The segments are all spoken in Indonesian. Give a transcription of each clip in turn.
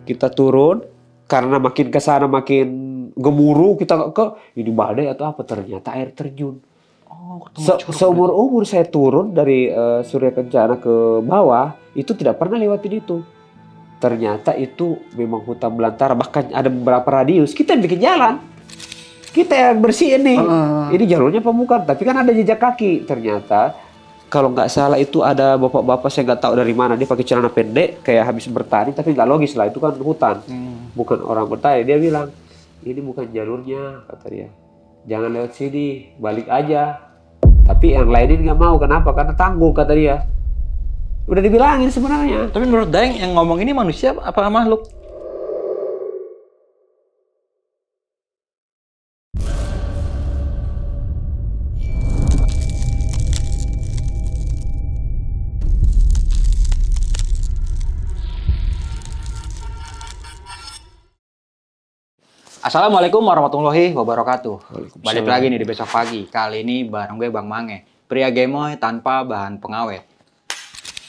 Kita turun, karena makin ke sana makin gemuruh, kita ke ini badai atau apa, ternyata air terjun. Oh, ketemu Seumur-umur saya turun dari Surya Kencana ke bawah, itu tidak pernah lewatin itu. Ternyata itu memang hutan belantara, bahkan ada beberapa radius. Kita yang bikin jalan, kita yang bersihin nih. Ini jalurnya pemukaan, tapi kan ada jejak kaki. Ternyata kalau nggak salah itu ada bapak-bapak, saya nggak tahu dari mana, dia pakai celana pendek kayak habis bertani, tapi nggak logis lah, itu kan hutan, bukan orang bertani. Dia bilang ini bukan jalurnya, kata dia, jangan lewat sini, balik aja. Tapi yang lain ini nggak mau, kenapa? Karena tangguh, kata dia. Udah dibilangin sebenarnya. Tapi menurut Daeng yang ngomong ini manusia apa makhluk? Assalamualaikum warahmatullahi wabarakatuh. Balik lagi nih di Besok Pagi. Kali ini bareng gue Bang Mange, pria gemoy tanpa bahan pengawet.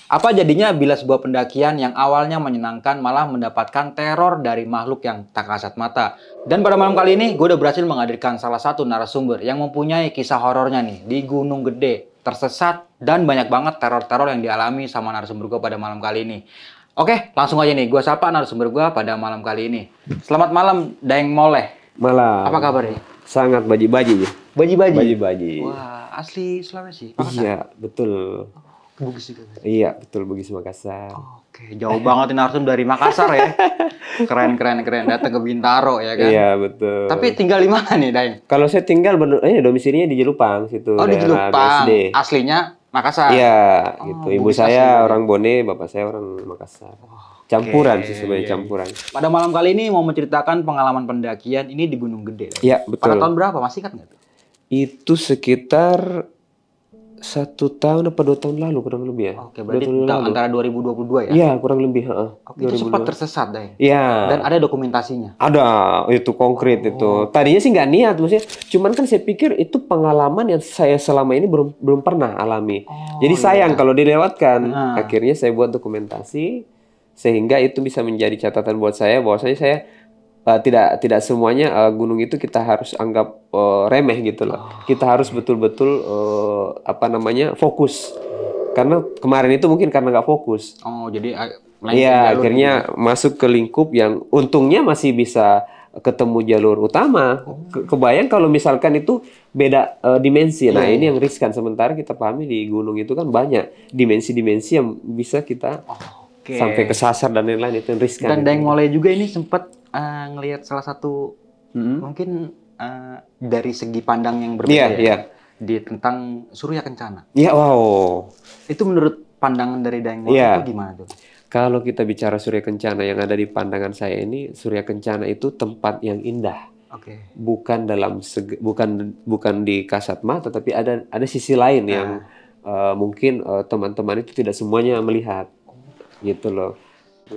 Apa jadinya bila sebuah pendakian yang awalnya menyenangkan malah mendapatkan teror dari makhluk yang tak kasat mata? Dan pada malam kali ini gue udah berhasil menghadirkan salah satu narasumber yang mempunyai kisah horornya nih di Gunung Gede, tersesat, dan banyak banget teror-teror yang dialami sama narasumber gue pada malam kali ini. Oke, langsung aja nih, gue sapa narasumber gue pada malam kali ini. Selamat malam, Daeng Moleh. Malam. Apa kabar nih? Sangat baji-baji ya. Baji-baji? Baji-baji. Wah, asli Sulawesi? Makassar? Iya, betul. Bugis juga? Iya, betul, Bugis Makassar. Oke, jauh banget nih narasum dari Makassar ya. Keren. Datang ke Bintaro ya kan? Iya, betul. Tapi tinggal di mana nih, Daeng? Kalau saya tinggal, domisilinya di Jelupang, situ. Oh, di Jelupang. BSD. Aslinya Makassar? Iya, gitu. Ibu Bugis saya asli, orang Bone, bapak saya orang Makassar. Campuran sih sebenarnya, iya. campuran. Pada malam kali ini mau menceritakan pengalaman pendakian ini di Gunung Gede. Iya, betul. Pada tahun berapa? Masih ingat nggak tuh? Itu sekitar 1 tahun apa 2 tahun lalu kurang lebih ya. Oke, berarti 2 tahun lalu. antara 2022 ya? Iya, kurang lebih. Oke, itu sempat tersesat, Daeng? Iya. Dan ada dokumentasinya? Ada, itu konkret itu. Tadinya sih nggak niat, maksudnya. Cuman kan saya pikir itu pengalaman yang saya selama ini belum pernah alami. Jadi sayang kalau dilewatkan. Akhirnya saya buat dokumentasi sehingga itu bisa menjadi catatan buat saya bahwasanya saya tidak semuanya gunung itu kita harus anggap remeh gitu loh. Kita harus betul-betul fokus. Karena kemarin itu mungkin karena nggak fokus. Oh, jadi iya, akhirnya masuk ke lingkup yang untungnya masih bisa ketemu jalur utama. Kebayang kalau misalkan itu beda dimensi. Nah, ini yang riskan. Sementara kita pahami di gunung itu kan banyak dimensi-dimensi yang bisa kita sampai kesasar dan lain-lain, itu yang riskan. Dan Daeng Moleh juga ini sempat ngelihat salah satu mungkin dari segi pandang yang berbeda di tentang Surya Kencana. Iya, wow. Itu menurut pandangan dari Daeng Moleh itu gimana tuh? Kalau kita bicara Surya Kencana, yang ada di pandangan saya ini, Surya Kencana itu tempat yang indah. Bukan bukan di kasat mata, tapi ada sisi lain yang mungkin teman-teman itu tidak semuanya melihat. Gitu loh.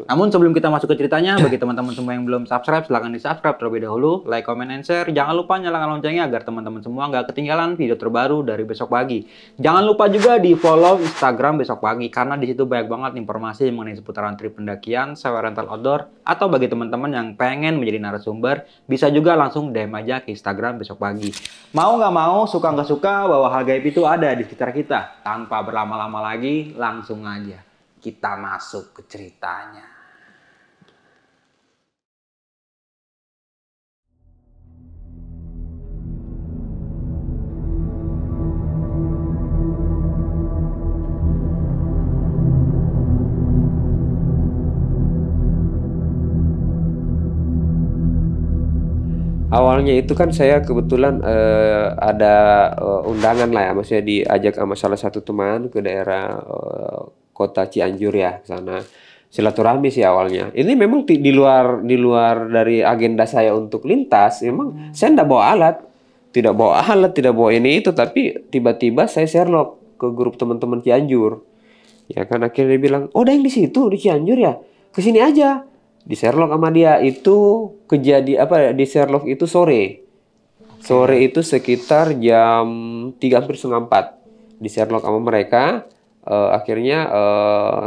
Namun sebelum kita masuk ke ceritanya, bagi teman-teman semua yang belum subscribe, silahkan di-subscribe terlebih dahulu, like, comment, and share. Jangan lupa nyalakan loncengnya agar teman-teman semua nggak ketinggalan video terbaru dari Besok Pagi. Jangan lupa juga di-follow Instagram Besok Pagi, karena di situ banyak banget informasi mengenai seputaran trip pendakian, sewa rental outdoor, atau bagi teman-teman yang pengen menjadi narasumber, bisa juga langsung DM aja ke Instagram Besok Pagi. Mau nggak mau, suka nggak suka, bahwa hal gaib itu ada di sekitar kita. Tanpa berlama-lama lagi, langsung aja kita masuk ke ceritanya. Awalnya itu kan saya kebetulan ada undangan lah ya, maksudnya diajak sama salah satu teman ke daerah kota Cianjur ya, ke sana. Silaturahmi sih awalnya. Ini memang di luar dari agenda saya untuk lintas. Memang saya tidak bawa alat, tidak bawa ini itu, tapi tiba-tiba saya Sherlock ke grup teman-teman Cianjur. Ya kan, akhirnya dia bilang, "Oh, ada yang di situ di Cianjur ya? Kesini aja." Di Sherlock sama dia itu di Sherlock itu sore. Sore itu sekitar jam 3 hampir setengah 4. Di Sherlock sama mereka. Akhirnya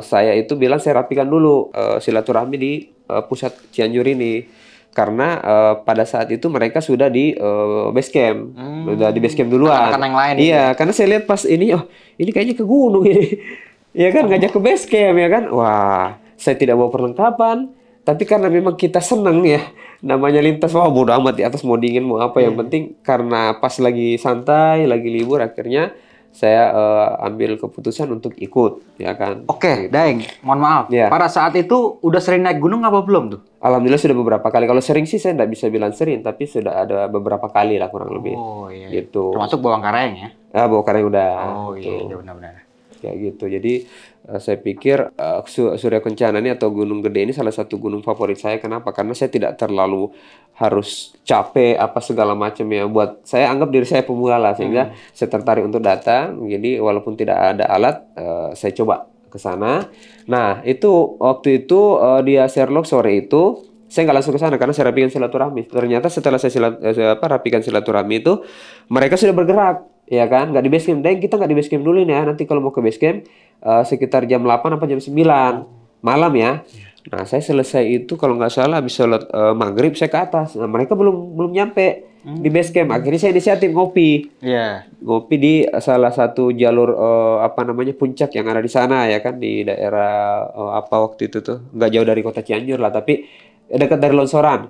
saya itu bilang saya rapikan dulu silaturahmi di pusat Cianjur ini. Karena pada saat itu mereka sudah di base camp, udah di base camp duluan. Anak-anak yang lain Iya, karena saya lihat pas ini, oh ini kayaknya ke gunung ini, ya kan ngajak ke base camp ya kan. Wah, saya tidak bawa perlengkapan, tapi karena memang kita senang ya, namanya lintas, wah bodo amat di atas mau dingin mau apa, yang penting karena pas lagi santai, lagi libur, akhirnya saya ambil keputusan untuk ikut, ya kan. Oke, Daeng, mohon maaf. Iya. Pada saat itu udah sering naik gunung apa belum tuh? Alhamdulillah sudah beberapa kali. Kalau sering sih saya nggak bisa bilang sering, tapi sudah ada beberapa kali lah kurang lebih. Oh iya. Gitu. Termasuk Bawangkareng ya? Ah, bawa kareng udah. Oh iya, Gitu. iya benar-benar. Kayak gitu. Jadi saya pikir Surya Kencana ini atau Gunung Gede ini salah satu gunung favorit saya. Kenapa? Karena saya tidak terlalu harus capek apa segala macam ya. Buat saya anggap diri saya pemula lah, sehingga saya tertarik untuk datang. Jadi walaupun tidak ada alat, saya coba ke sana. Nah, itu waktu itu dia Sherlock sore itu saya nggak langsung ke sana karena saya rapikan silaturahmi. Ternyata setelah saya rapikan silaturahmi itu mereka sudah bergerak, ya kan? Nggak di base camp. Dan kita nggak di base camp dulu nih ya. Nanti kalau mau ke base camp sekitar jam 8 apa jam 9 malam ya. Nah, saya selesai itu kalau nggak salah habis sholat maghrib saya ke atas. Nah, mereka belum nyampe di base camp. Akhirnya saya inisiatif ngopi. Iya. Ngopi di salah satu jalur apa namanya puncak yang ada di sana ya kan, di daerah apa waktu itu tuh nggak jauh dari kota Cianjur lah, tapi dekat dari Longsoran.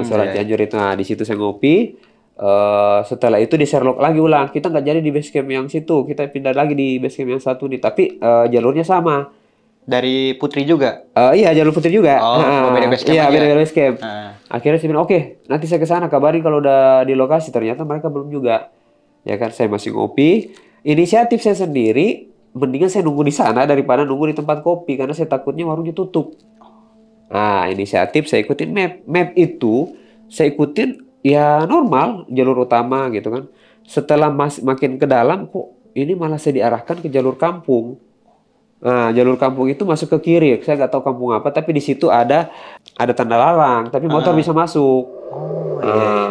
Longsoran Cianjur itu. Nah, di situ saya ngopi. Setelah itu di Sherlock lagi ulang. Kita nggak jadi di base camp yang situ. Kita pindah lagi di base camp yang satu nih. Tapi jalurnya sama. Dari Putri juga? Iya, jalur putih juga. Oh, beda base camp Iya, aja. beda base camp. Ah. Akhirnya saya bilang, oke, nanti saya ke sana kabarin kalau udah di lokasi. Ternyata mereka belum juga. Ya kan, saya masih ngopi. Inisiatif saya sendiri, mendingan saya nunggu di sana daripada nunggu di tempat kopi karena saya takutnya warungnya tutup. Nah, inisiatif saya ikutin map. Map itu saya ikutin ya normal, jalur utama gitu kan. Setelah makin ke dalam, kok ini malah saya diarahkan ke jalur kampung. Nah, jalur kampung itu masuk ke kiri. Saya nggak tahu kampung apa, tapi di situ ada tanda larang, tapi motor bisa masuk.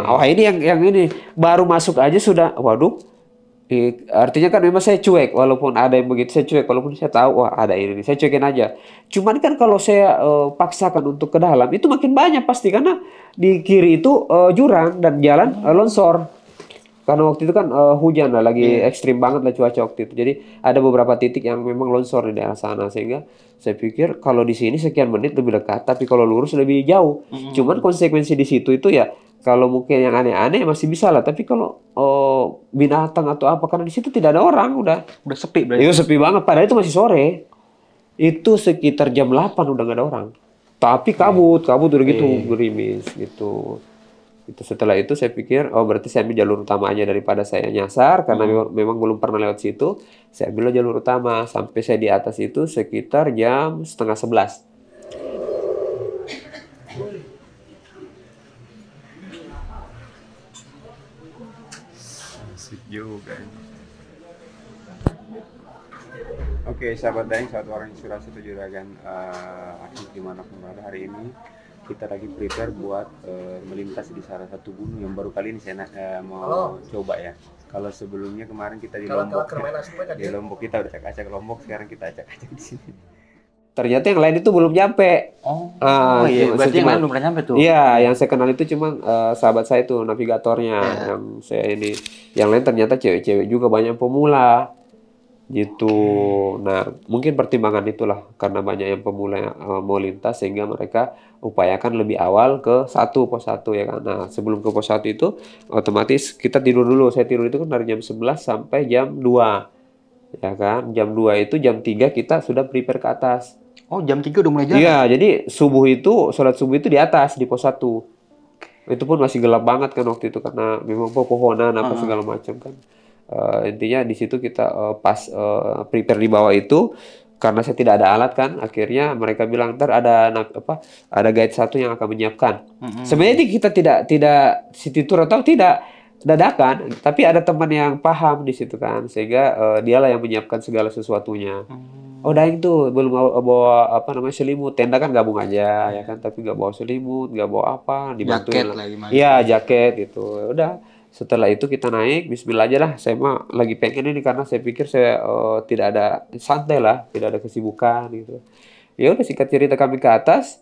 Oh Wah, ini yang ini baru masuk aja sudah, waduh. Artinya kan memang saya cuek, walaupun ada yang begitu saya cuek, walaupun saya tahu wah ada ini, saya cuekin aja. Cuman kan kalau saya paksakan untuk ke dalam itu makin banyak pasti karena di kiri itu jurang dan jalan longsor. Karena waktu itu kan hujan lah, lagi ekstrim banget lah cuaca waktu itu. Jadi ada beberapa titik yang memang longsor di daerah sana, sehingga saya pikir kalau di sini sekian menit lebih dekat, tapi kalau lurus lebih jauh. Cuman konsekuensi di situ itu ya kalau mungkin yang aneh-aneh masih bisa lah, tapi kalau binatang atau apa karena di situ tidak ada orang udah sepi berarti. itu sepi banget. Padahal itu masih sore. Itu sekitar jam 8 udah nggak ada orang. Tapi kabut udah gitu gerimis gitu. Itu setelah itu saya pikir oh berarti saya ambil jalur utama aja daripada saya nyasar karena memang belum pernah lewat situ. Saya ambil jalur utama sampai saya di atas itu sekitar jam setengah 11. Asik juga. Oke, sahabat Daeng, sahabat orang inspirasi itu juragan aktif dimanapun berada. Hari ini kita lagi prepare buat melintas di salah satu gunung yang baru kali ini saya mau coba ya. Kalau sebelumnya kemarin kita di Lombok, di Lombok kita udah acak-acak Lombok, sekarang kita acak-acak di sini. Ternyata yang lain itu belum nyampe. Iya, berarti yang lain belum pernah nyampe tuh. Iya, yang saya kenal itu cuma sahabat saya itu navigatornya yang saya ini. Yang lain ternyata cewek-cewek juga banyak pemula. Gitu. Nah, mungkin pertimbangan itulah karena banyak yang pemula yang mau lintas sehingga mereka upayakan lebih awal ke pos 1 ya kan. Nah, sebelum ke pos 1 itu otomatis kita tidur dulu. Saya tidur itu kan dari jam 11 sampai jam 2. Ya kan? Jam 2 itu jam 3 kita sudah prepare ke atas. Oh, jam 3 udah mulai jalan? Iya, jadi sholat subuh itu di atas di pos 1. Itu pun masih gelap banget kan waktu itu karena memang pepohonan apa segala macam kan. Intinya di situ kita pas prepare di bawah itu karena saya tidak ada alat kan, akhirnya mereka bilang ntar ada guide satu yang akan menyiapkan. Sebenarnya ini kita tidak city tour atau tidak dadakan, tapi ada teman yang paham di situ kan, sehingga dialah yang menyiapkan segala sesuatunya. Oh Daeng tuh belum bawa selimut, tenda kan gabung aja ya kan, tapi nggak bawa selimut, nggak bawa apa, dibantuin. Jaket lah gimana? Iya jaket gitu, udah. Setelah itu kita naik, Bismillah aja lah. Saya mah lagi pengen ini karena saya pikir saya tidak ada santai lah, tidak ada kesibukan gitu. Ya udah singkat cerita kami ke atas.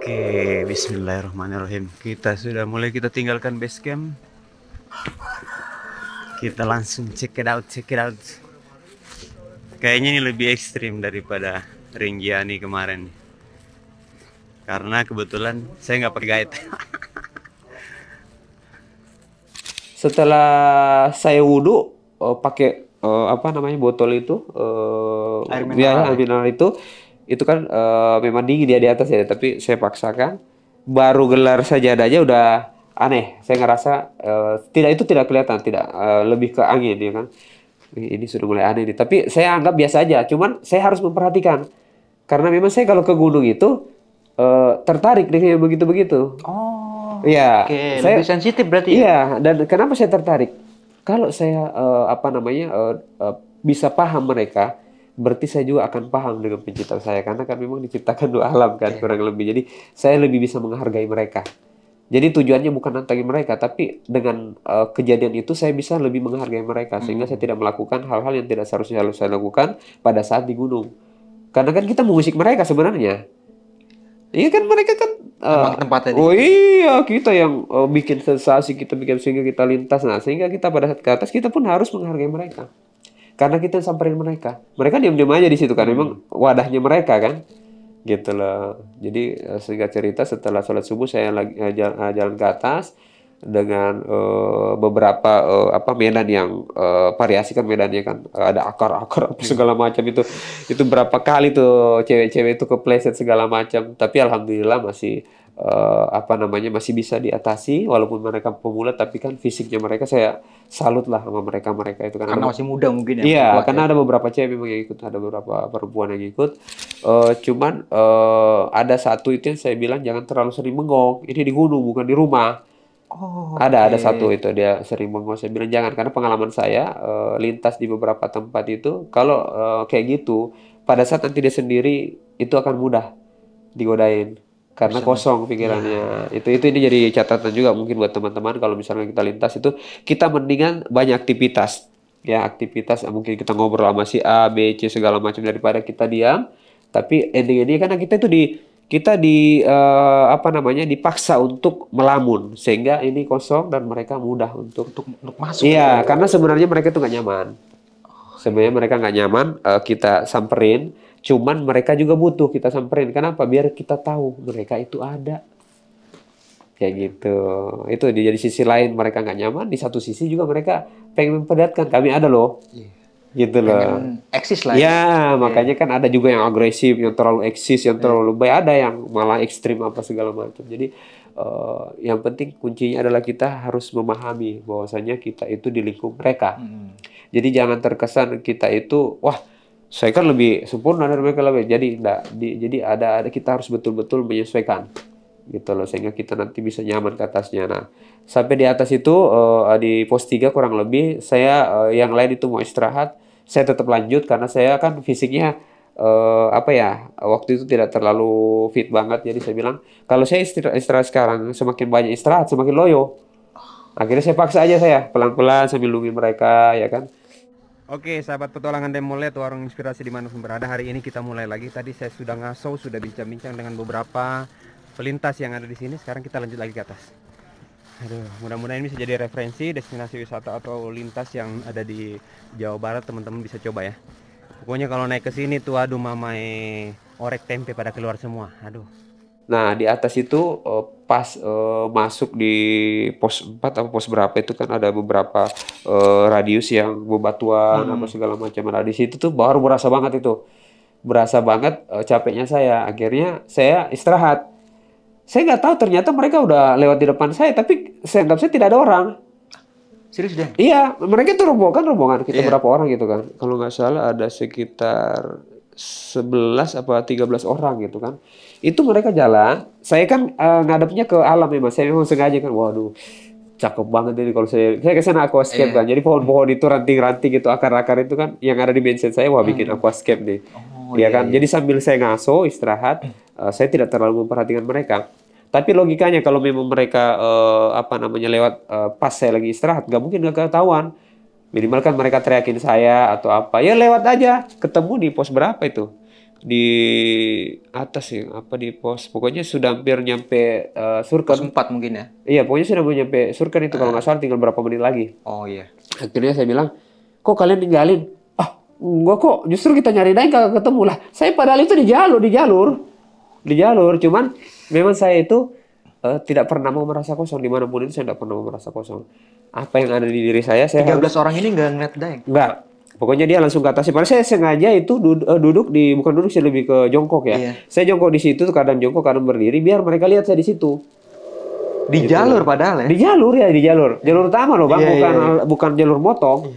Oke, bismillahirrahmanirrahim. Kita tinggalkan base camp. Kita langsung check it out, check it out. Kayaknya ini lebih ekstrim daripada Ringgiani kemarin. Karena kebetulan saya nggak pakai guide. Setelah saya wudhu, pakai apa namanya botol itu, Air ya, mineral. air mineral itu kan memang dingin dia di atas ya, tapi saya paksakan. Baru gelar sajadahnya udah aneh. Saya ngerasa itu tidak kelihatan, tidak lebih ke angin ya kan. Ini sudah mulai aneh nih. Tapi saya anggap biasa aja. Cuman saya harus memperhatikan karena memang saya kalau ke gunung itu tertarik dengan begitu-begitu. Oh, Iya, oke, saya lebih sensitif berarti ya? iya. Dan kenapa saya tertarik? Kalau saya apa namanya bisa paham mereka, berarti saya juga akan paham dengan pencipta saya karena kan memang diciptakan dua alam kan kurang lebih. Jadi saya lebih bisa menghargai mereka. Jadi tujuannya bukan nantangin mereka, tapi dengan kejadian itu saya bisa lebih menghargai mereka sehingga saya tidak melakukan hal-hal yang tidak seharusnya harus saya lakukan pada saat di gunung. Karena kan kita mengusik mereka sebenarnya. Iya kan mereka kan Emang tempatnya di oh situ. iya kita yang bikin sensasi, kita bikin sehingga kita lintas. Nah, sehingga kita pada saat ke atas kita pun harus menghargai mereka. Karena kita samperin mereka. Mereka diam-diam aja di situ kan memang wadahnya mereka kan. Gitu loh. Jadi singkat cerita setelah sholat subuh saya lagi jalan ke atas dengan beberapa apa medan yang variasi kan medannya kan ada akar-akar apa segala macam itu berapa kali tuh cewek-cewek itu kepleset segala macam tapi alhamdulillah masih apa namanya masih bisa diatasi walaupun mereka pemula tapi kan fisiknya mereka saya salut lah sama mereka itu kan Karena masih muda mungkin ya. iya, kuat karena ya. ada beberapa cewek memang yang ikut, ada beberapa perempuan yang ikut. Cuman ada satu itu yang saya bilang jangan terlalu sering bengong. Ini di gunung bukan di rumah. Oh, Ada oke. satu itu dia sering bengong. Saya bilang jangan karena pengalaman saya lintas di beberapa tempat itu kalau kayak gitu pada saat nanti dia sendiri itu akan mudah digodain karena Bisa kosong ya. pikirannya. Itu ini jadi catatan juga mungkin buat teman-teman kalau misalnya kita lintas itu kita mendingan banyak aktivitas. Ya, aktivitas mungkin kita ngobrol sama si A, B, C segala macam daripada kita diam. Tapi ending-endingnya karena kita di apa namanya dipaksa untuk melamun sehingga ini kosong dan mereka mudah untuk Untuk masuk ya. iya karena sebenarnya mereka tuh nggak nyaman. Sebenarnya mereka nggak nyaman, kita samperin, cuman mereka juga butuh kita samperin. Kenapa? Biar kita tahu mereka itu ada. Kayak gitu. Itu jadi sisi lain mereka nggak nyaman, di satu sisi juga mereka pengen memperlihatkan kami ada loh. Gitu loh. Pengen eksis lah ya. Ya, makanya kan ada juga yang agresif, yang terlalu eksis, yang terlalu lebay, ada yang malah ekstrim apa segala macam. Jadi yang penting kuncinya adalah kita harus memahami bahwasanya kita itu di lingkup mereka. Jadi jangan terkesan kita itu wah saya kan lebih sempurna dari mereka lebih. Jadi enggak, jadi ada kita harus betul-betul menyesuaikan gitu loh sehingga kita nanti bisa nyaman ke atasnya. Nah, sampai di atas itu di pos 3 kurang lebih saya yang lain itu mau istirahat, saya tetap lanjut karena saya kan fisiknya apa ya waktu itu tidak terlalu fit banget jadi saya bilang kalau saya istirahat sekarang semakin banyak istirahat semakin loyo. Akhirnya saya paksa aja saya pelan-pelan sambil nungguin mereka ya kan. Oke, sahabat petualangan Demolet, warung inspirasi di mana berada. Hari ini kita mulai lagi. Tadi saya sudah ngaso, sudah bincang-bincang dengan beberapa pelintas yang ada di sini. Sekarang kita lanjut lagi ke atas. Aduh, mudah-mudahan ini bisa jadi referensi destinasi wisata atau lintas yang ada di Jawa Barat. Teman-teman bisa coba ya. Pokoknya kalau naik ke sini tuh, aduh mamae orek tempe pada keluar semua. Aduh. Nah, di atas itu pas masuk di pos 4 atau pos berapa itu kan ada beberapa radius yang bebatuan apa segala macam. Nah, di situ tuh baru berasa banget itu. Berasa banget capeknya saya. Akhirnya saya istirahat. Saya nggak tahu ternyata mereka udah lewat di depan saya, tapi saya anggap saya tidak ada orang. Serius deh. Iya, mereka itu rombongan kita Iya. berapa orang gitu kan. Kalau nggak salah ada sekitar 11 apa 13 orang gitu kan. Itu mereka jalan, saya kan ngadepnya ke alam memang. Saya memang sengaja kan, waduh, cakep banget ini kalau saya ke sana aquascape Iya. kan. Jadi pohon-pohon itu ranting-ranting gitu, akar-akar itu kan yang ada di mindset saya, wah bikin aquascape nih. Oh Ya iya kan. iya. Jadi sambil saya ngaso, istirahat, saya tidak terlalu memperhatikan mereka. Tapi logikanya kalau memang mereka apa namanya lewat pas saya lagi istirahat, nggak mungkin nggak ketahuan. Minimal kan mereka teriakin saya atau apa. Ya lewat aja, ketemu di pos berapa itu. di atas ya, apa di pos, pokoknya sudah hampir nyampe Pos Surken. 4 mungkin ya. Iya, pokoknya sudah mau nyampe Surken itu kalau nggak salah tinggal berapa menit lagi. Oh iya. Akhirnya saya bilang, kok kalian ninggalin? Ah, enggak kok, justru kita nyari Daeng kagak ketemu lah. Saya padahal itu di jalur. Cuman memang saya itu tidak pernah mau merasa kosong, dimanapun itu saya tidak pernah mau merasa kosong. Apa yang ada di diri saya 13 harus. orang ini nggak ngeliat Daeng. Enggak. Pokoknya dia langsung ke atas. Padahal saya sengaja itu duduk di, bukan duduk sih, lebih ke jongkok ya. Iya. Saya jongkok di situ, kadang jongkok, kadang berdiri, biar mereka lihat saya di situ. Di jalur padahal ya. Di jalur ya, di jalur. Jalur utama loh Bang, Iya, bukan iya. bukan jalur motong.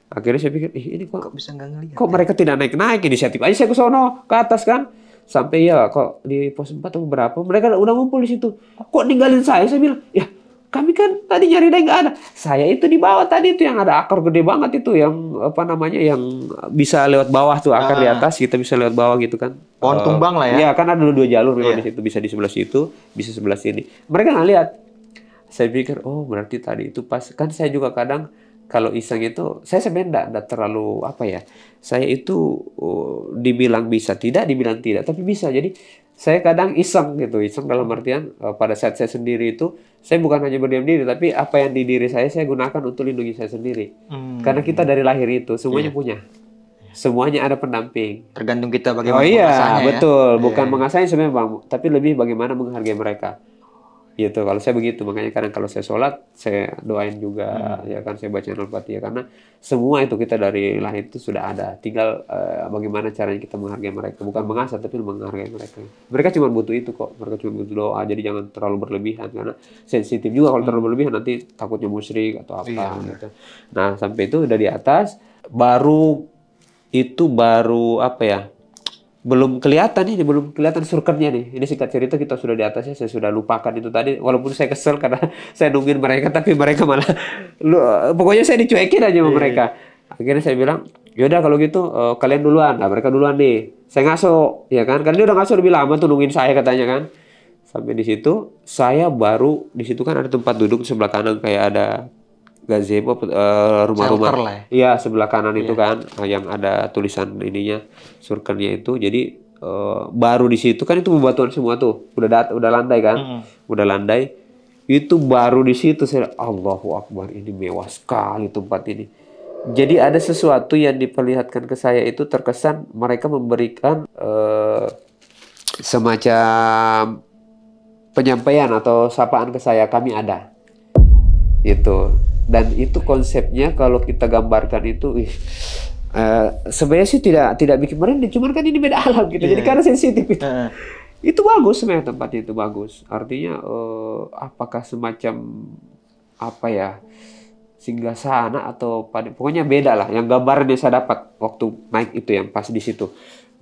Akhirnya saya pikir, ih ini Kok bisa nggak ngeliat? kok mereka tidak naik-naik, inisiatif aja saya ke sono, ke atas kan. Sampai ya kok di pos 4 atau berapa, mereka udah ngumpul di situ. Kok ninggalin saya? Saya bilang, ya kami kan tadi nyari Daeng nggak ada. Saya itu di bawah tadi itu yang ada akar gede banget itu, yang apa namanya, yang bisa lewat bawah tuh, akar di atas kita bisa lewat bawah gitu kan. Pohon tumbang lah ya. Iya kan ada dua jalur memang Iya. di situ, bisa di sebelah situ, bisa sebelah sini. Mereka nggak lihat. Saya pikir, oh berarti tadi itu pas. Kan saya juga kadang kalau iseng itu, saya sebenarnya enggak terlalu apa ya. Saya itu dibilang bisa tidak, dibilang tidak, tapi bisa. Jadi saya kadang iseng gitu, iseng dalam artian pada saat saya sendiri itu, saya bukan hanya berdiam diri, tapi apa yang di diri saya gunakan untuk lindungi saya sendiri. Karena kita dari lahir itu semuanya punya, semuanya ada pendamping. Tergantung kita Oh bagaimana iya, mengasahnya ya. betul. Bukan mengasahnya sebenarnya Bang, tapi lebih bagaimana menghargai mereka. Gitu, kalau saya begitu. Makanya kadang kalau saya sholat, saya doain juga, ya kan, saya baca Al-Fatihah. Karena semua itu kita dari lahir itu sudah ada. Tinggal bagaimana caranya kita menghargai mereka. Bukan mengasah, tapi menghargai mereka. Mereka cuma butuh itu kok. Mereka cuma butuh doa. Jadi jangan terlalu berlebihan. Karena sensitif juga kalau terlalu berlebihan, nanti takutnya musyrik atau apa. Gitu. Nah, sampai itu udah di atas. Baru apa ya, belum kelihatan surkennya nih. Ini singkat cerita, kita sudah di atasnya, saya sudah lupakan itu tadi. Walaupun saya kesel karena saya nungguin mereka, tapi mereka malah pokoknya saya dicuekin aja sama mereka. Akhirnya saya bilang, yaudah kalau gitu kalian duluan. Nah, mereka duluan nih. Saya ngaso, ya kan? Karena dia udah ngaso lebih lama tuh nungguin saya katanya kan. Sampai di situ, saya baru di situ kan ada tempat duduk di sebelah kanan kayak ada gazebo, rumah-rumah. Shelter lah ya. Iya, sebelah kanan itu kan yang ada tulisan ininya, surkennya itu. Jadi baru di situ kan itu bebatuan semua tuh. Udah landai kan? Udah landai. Itu baru di situ saya, Allahu Akbar, ini mewah sekali tempat ini. Jadi ada sesuatu yang diperlihatkan ke saya itu, terkesan mereka memberikan semacam penyampaian atau sapaan ke saya, kami ada. Itu. Dan itu konsepnya kalau kita gambarkan itu, sebenarnya sih tidak bikin merinding, cuman kan ini beda alam gitu. Jadi karena sensitif itu. Itu bagus sebenarnya, tempatnya itu bagus. Artinya apakah semacam apa ya, singgasana atau pokoknya beda lah. Yang gambaran yang saya dapat waktu naik itu yang pas di situ.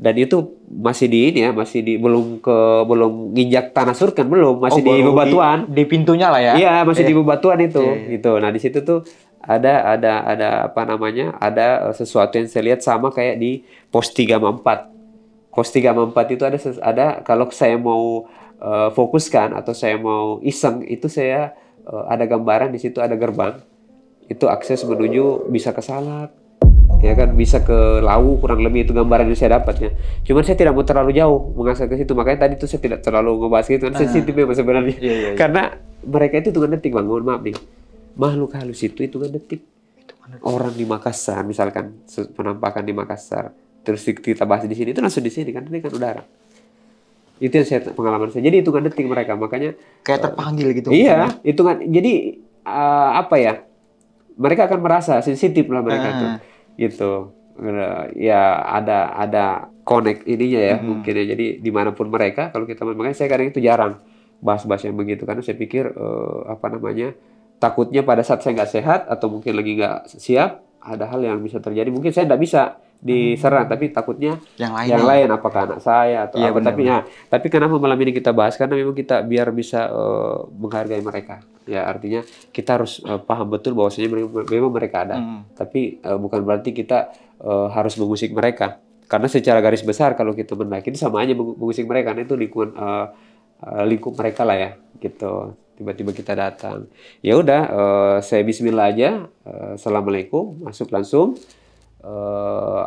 Dan itu masih di ini ya, belum nginjak tanah surken, belum, masih di bebatuan. Di pintunya lah ya. Iya, masih di bebatuan itu, gitu. Nah, di situ tuh ada apa namanya? Ada sesuatu yang saya lihat sama kayak di pos 3 sama 4. Pos 3 sama 4 itu ada kalau saya mau fokuskan atau saya mau iseng, itu saya ada gambaran di situ, ada gerbang. Itu akses menuju bisa ke Salak. Ya kan, bisa ke Lawu, kurang lebih itu gambaran yang saya dapatnya. Cuman saya tidak mau terlalu jauh mengasah ke situ, makanya tadi tuh saya tidak terlalu ngebahas gitu kan, sensitif memang sebenarnya. Karena mereka itu hitungan detik Bang, mohon maaf nih. Makhluk halus itu hitungan detik. Orang di Makassar misalkan, penampakan di Makassar, terus kita bahas di sini, itu langsung di sini kan, ini kan udara. Itu yang pengalaman saya. Jadi hitungan detik mereka, makanya kayak terpanggil gitu. Iya, hitungan. Jadi apa ya? Mereka akan merasa sensitif lah mereka tuh. Gitu, ya ada connect ininya ya mungkin ya. Jadi dimanapun mereka, kalau kita makanya saya kadang itu jarang bahas-bahas yang begitu, karena saya pikir apa namanya, takutnya pada saat saya nggak sehat atau mungkin lagi nggak siap, ada hal yang bisa terjadi. Mungkin saya nggak bisa diserang, tapi takutnya yang lain apakah anak saya atau apa. Tapi kenapa malam ini kita bahas, karena memang kita biar bisa menghargai mereka. Ya, artinya kita harus paham betul bahwasanya memang mereka ada. Tapi bukan berarti kita harus mengusik mereka. Karena secara garis besar kalau kita mendaki itu sama aja mengusik mereka, karena itu lingkup mereka lah ya, gitu. Tiba-tiba kita datang. Ya udah, saya bismillah aja. Assalamualaikum, masuk langsung.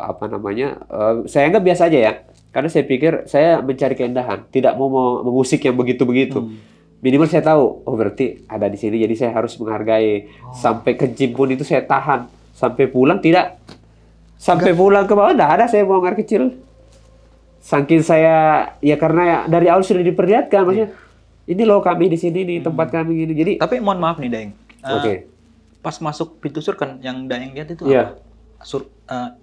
Apa namanya? Saya anggap biasa aja ya. Karena saya pikir saya mencari keindahan, tidak mau musik yang begitu-begitu. Minimal saya tahu, oh berarti ada di sini, jadi saya harus menghargai. Sampai kencing pun itu saya tahan. Sampai pulang tidak. Sampai pulang ke bawah tidak ada saya buang air kecil. Saking saya, ya karena ya, dari awal sudah diperlihatkan, maksudnya ini loh kami di sini nih, tempat kami gini. Jadi, tapi mohon maaf nih Daeng. Oke. Pas masuk pintu sur kan yang Daeng lihat itu Iya. apa?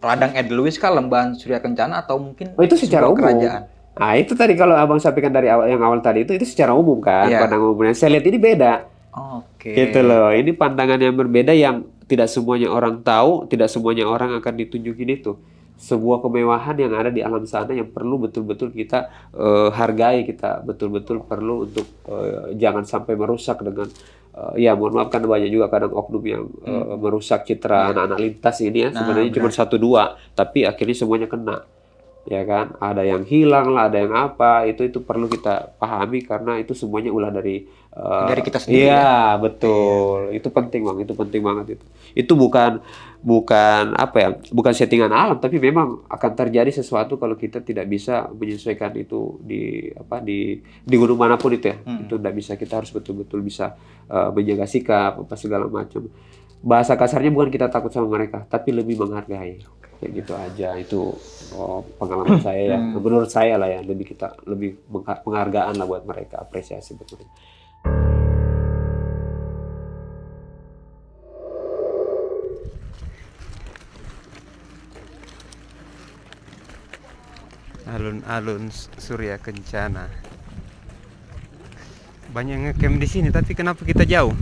Ladang Edelweiss kah, Lembahan Surya Kencana, atau mungkin Oh itu secara sebuah umum. kerajaan? Nah itu tadi kalau abang sampaikan dari awal, yang awal tadi itu secara umum kan, Iya. pandangan umum. Yang saya lihat ini beda, Oke. gitu loh. Ini pandangan yang berbeda yang tidak semuanya orang tahu, tidak semuanya orang akan ditunjukin itu. Sebuah kemewahan yang ada di alam sana yang perlu betul-betul kita hargai, kita betul-betul perlu untuk jangan sampai merusak dengan ya mohon maaf kan banyak juga kadang oknum yang merusak citra anak-anak lintas ini ya, sebenarnya cuma 1-2 tapi akhirnya semuanya kena, ya kan, ada yang hilang lah, ada yang apa, itu perlu kita pahami karena itu semuanya ulah dari kita sendiri. Iya betul, itu penting bang, itu penting banget itu bukan apa ya, bukan settingan alam, tapi memang akan terjadi sesuatu kalau kita tidak bisa menyesuaikan itu di gunung manapun itu ya. Itu tidak bisa, kita harus betul-betul bisa menjaga sikap apa segala macam. Bahasa kasarnya bukan kita takut sama mereka, tapi lebih menghargai. Kayak gitu aja, itu pengalaman saya ya. Menurut saya lah ya, lebih penghargaan lah buat mereka, apresiasi buat mereka. Alun-alun Surya Kencana. Banyak ngecamp di sini, tapi kenapa kita jauh?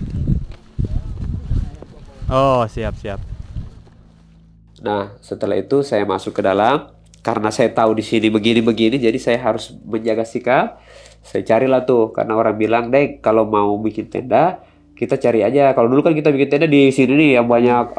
Oh, siap. Nah, setelah itu saya masuk ke dalam. Karena saya tahu di sini begini-begini, jadi saya harus menjaga sikap. Saya carilah tuh, karena orang bilang, Dek, kalau mau bikin tenda, kita cari aja. Kalau dulu kan kita bikin tenda di sini nih, yang banyak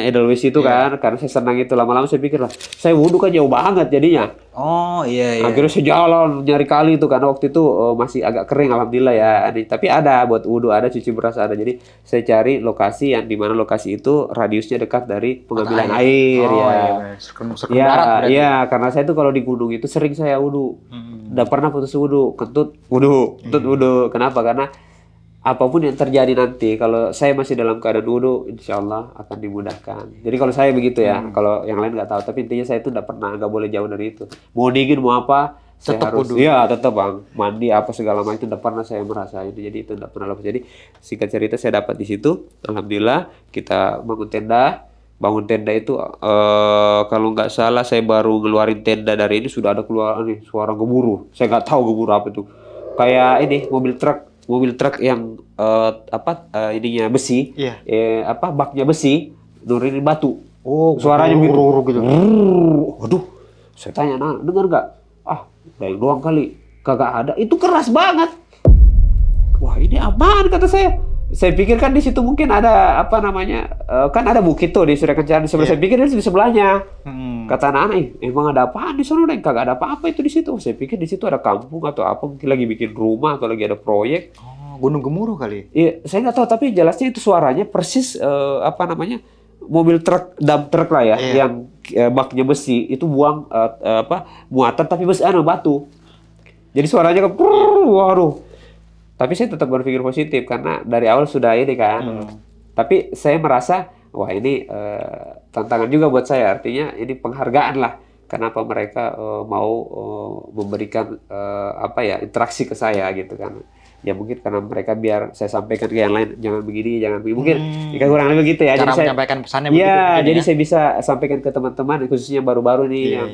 Edelweiss itu kan. Karena saya senang itu, lama-lama saya pikir lah, saya wudhu kan jauh banget jadinya. Oh iya. Akhirnya saya jalan nyari kali itu, karena waktu itu masih agak kering alhamdulillah ya. Tapi ada buat wudhu, ada cuci beras ada. Jadi saya cari lokasi yang dimana lokasi itu radiusnya dekat dari pengambilan air. Iya, karena saya tuh kalau di gunung itu sering saya wudhu. Udah pernah putus wudhu, kentut wudhu. Kenapa? Karena apapun yang terjadi nanti, kalau saya masih dalam keadaan wudhu, insya Allah akan dimudahkan. Jadi kalau saya begitu ya, kalau yang lain nggak tahu. Tapi intinya saya itu nggak boleh jauh dari itu. Mau dingin mau apa, saya tetap harus. wudhu. Iya tetap bang, mandi apa segala macam itu nggak pernah saya merasa itu. Jadi itu nggak pernah lepas. Jadi singkat cerita saya dapat di situ. Alhamdulillah kita bangun tenda. Bangun tenda itu kalau nggak salah saya baru ngeluarin tenda dari ini sudah ada keluar nih suara gemuruh. Saya nggak tahu gemuruh apa itu. Kayak ini mobil truk yang ininya besi, baknya besi, nurunin batu. Oh, suaranya begitu. Gitu. Waduh, saya tanya, nah dengar nggak? Ah, Daeng doang kali, kagak ada. Itu keras banget. Wah ini apaan kata saya. Saya pikir kan di situ mungkin ada kan ada bukit tuh di Surya Kencana. Saya pikir di sebelahnya. Kata anak-anak, emang ada apaan di sana? Kagak ada apa-apa itu di situ. Saya pikir di situ ada kampung atau apa, mungkin lagi bikin rumah atau lagi ada proyek. Oh, gunung gemuruh kali. Iya, saya nggak tahu tapi jelasnya itu suaranya persis mobil truk, dump truk lah ya, yang baknya besi itu buang muatan tapi batu. Jadi suaranya kan, waduh. Tapi saya tetap berpikir positif karena dari awal sudah ini kan. Tapi saya merasa wah ini tantangan juga buat saya, artinya ini penghargaan lah. Kenapa mereka mau memberikan interaksi ke saya gitu kan. Ya mungkin karena mereka biar saya sampaikan ke yang lain, jangan begini, jangan begini. Mungkin kurang lebih gitu ya. Cara jadi menyampaikan pesannya begitu. Ya, jadi saya bisa sampaikan ke teman-teman, khususnya baru-baru nih yang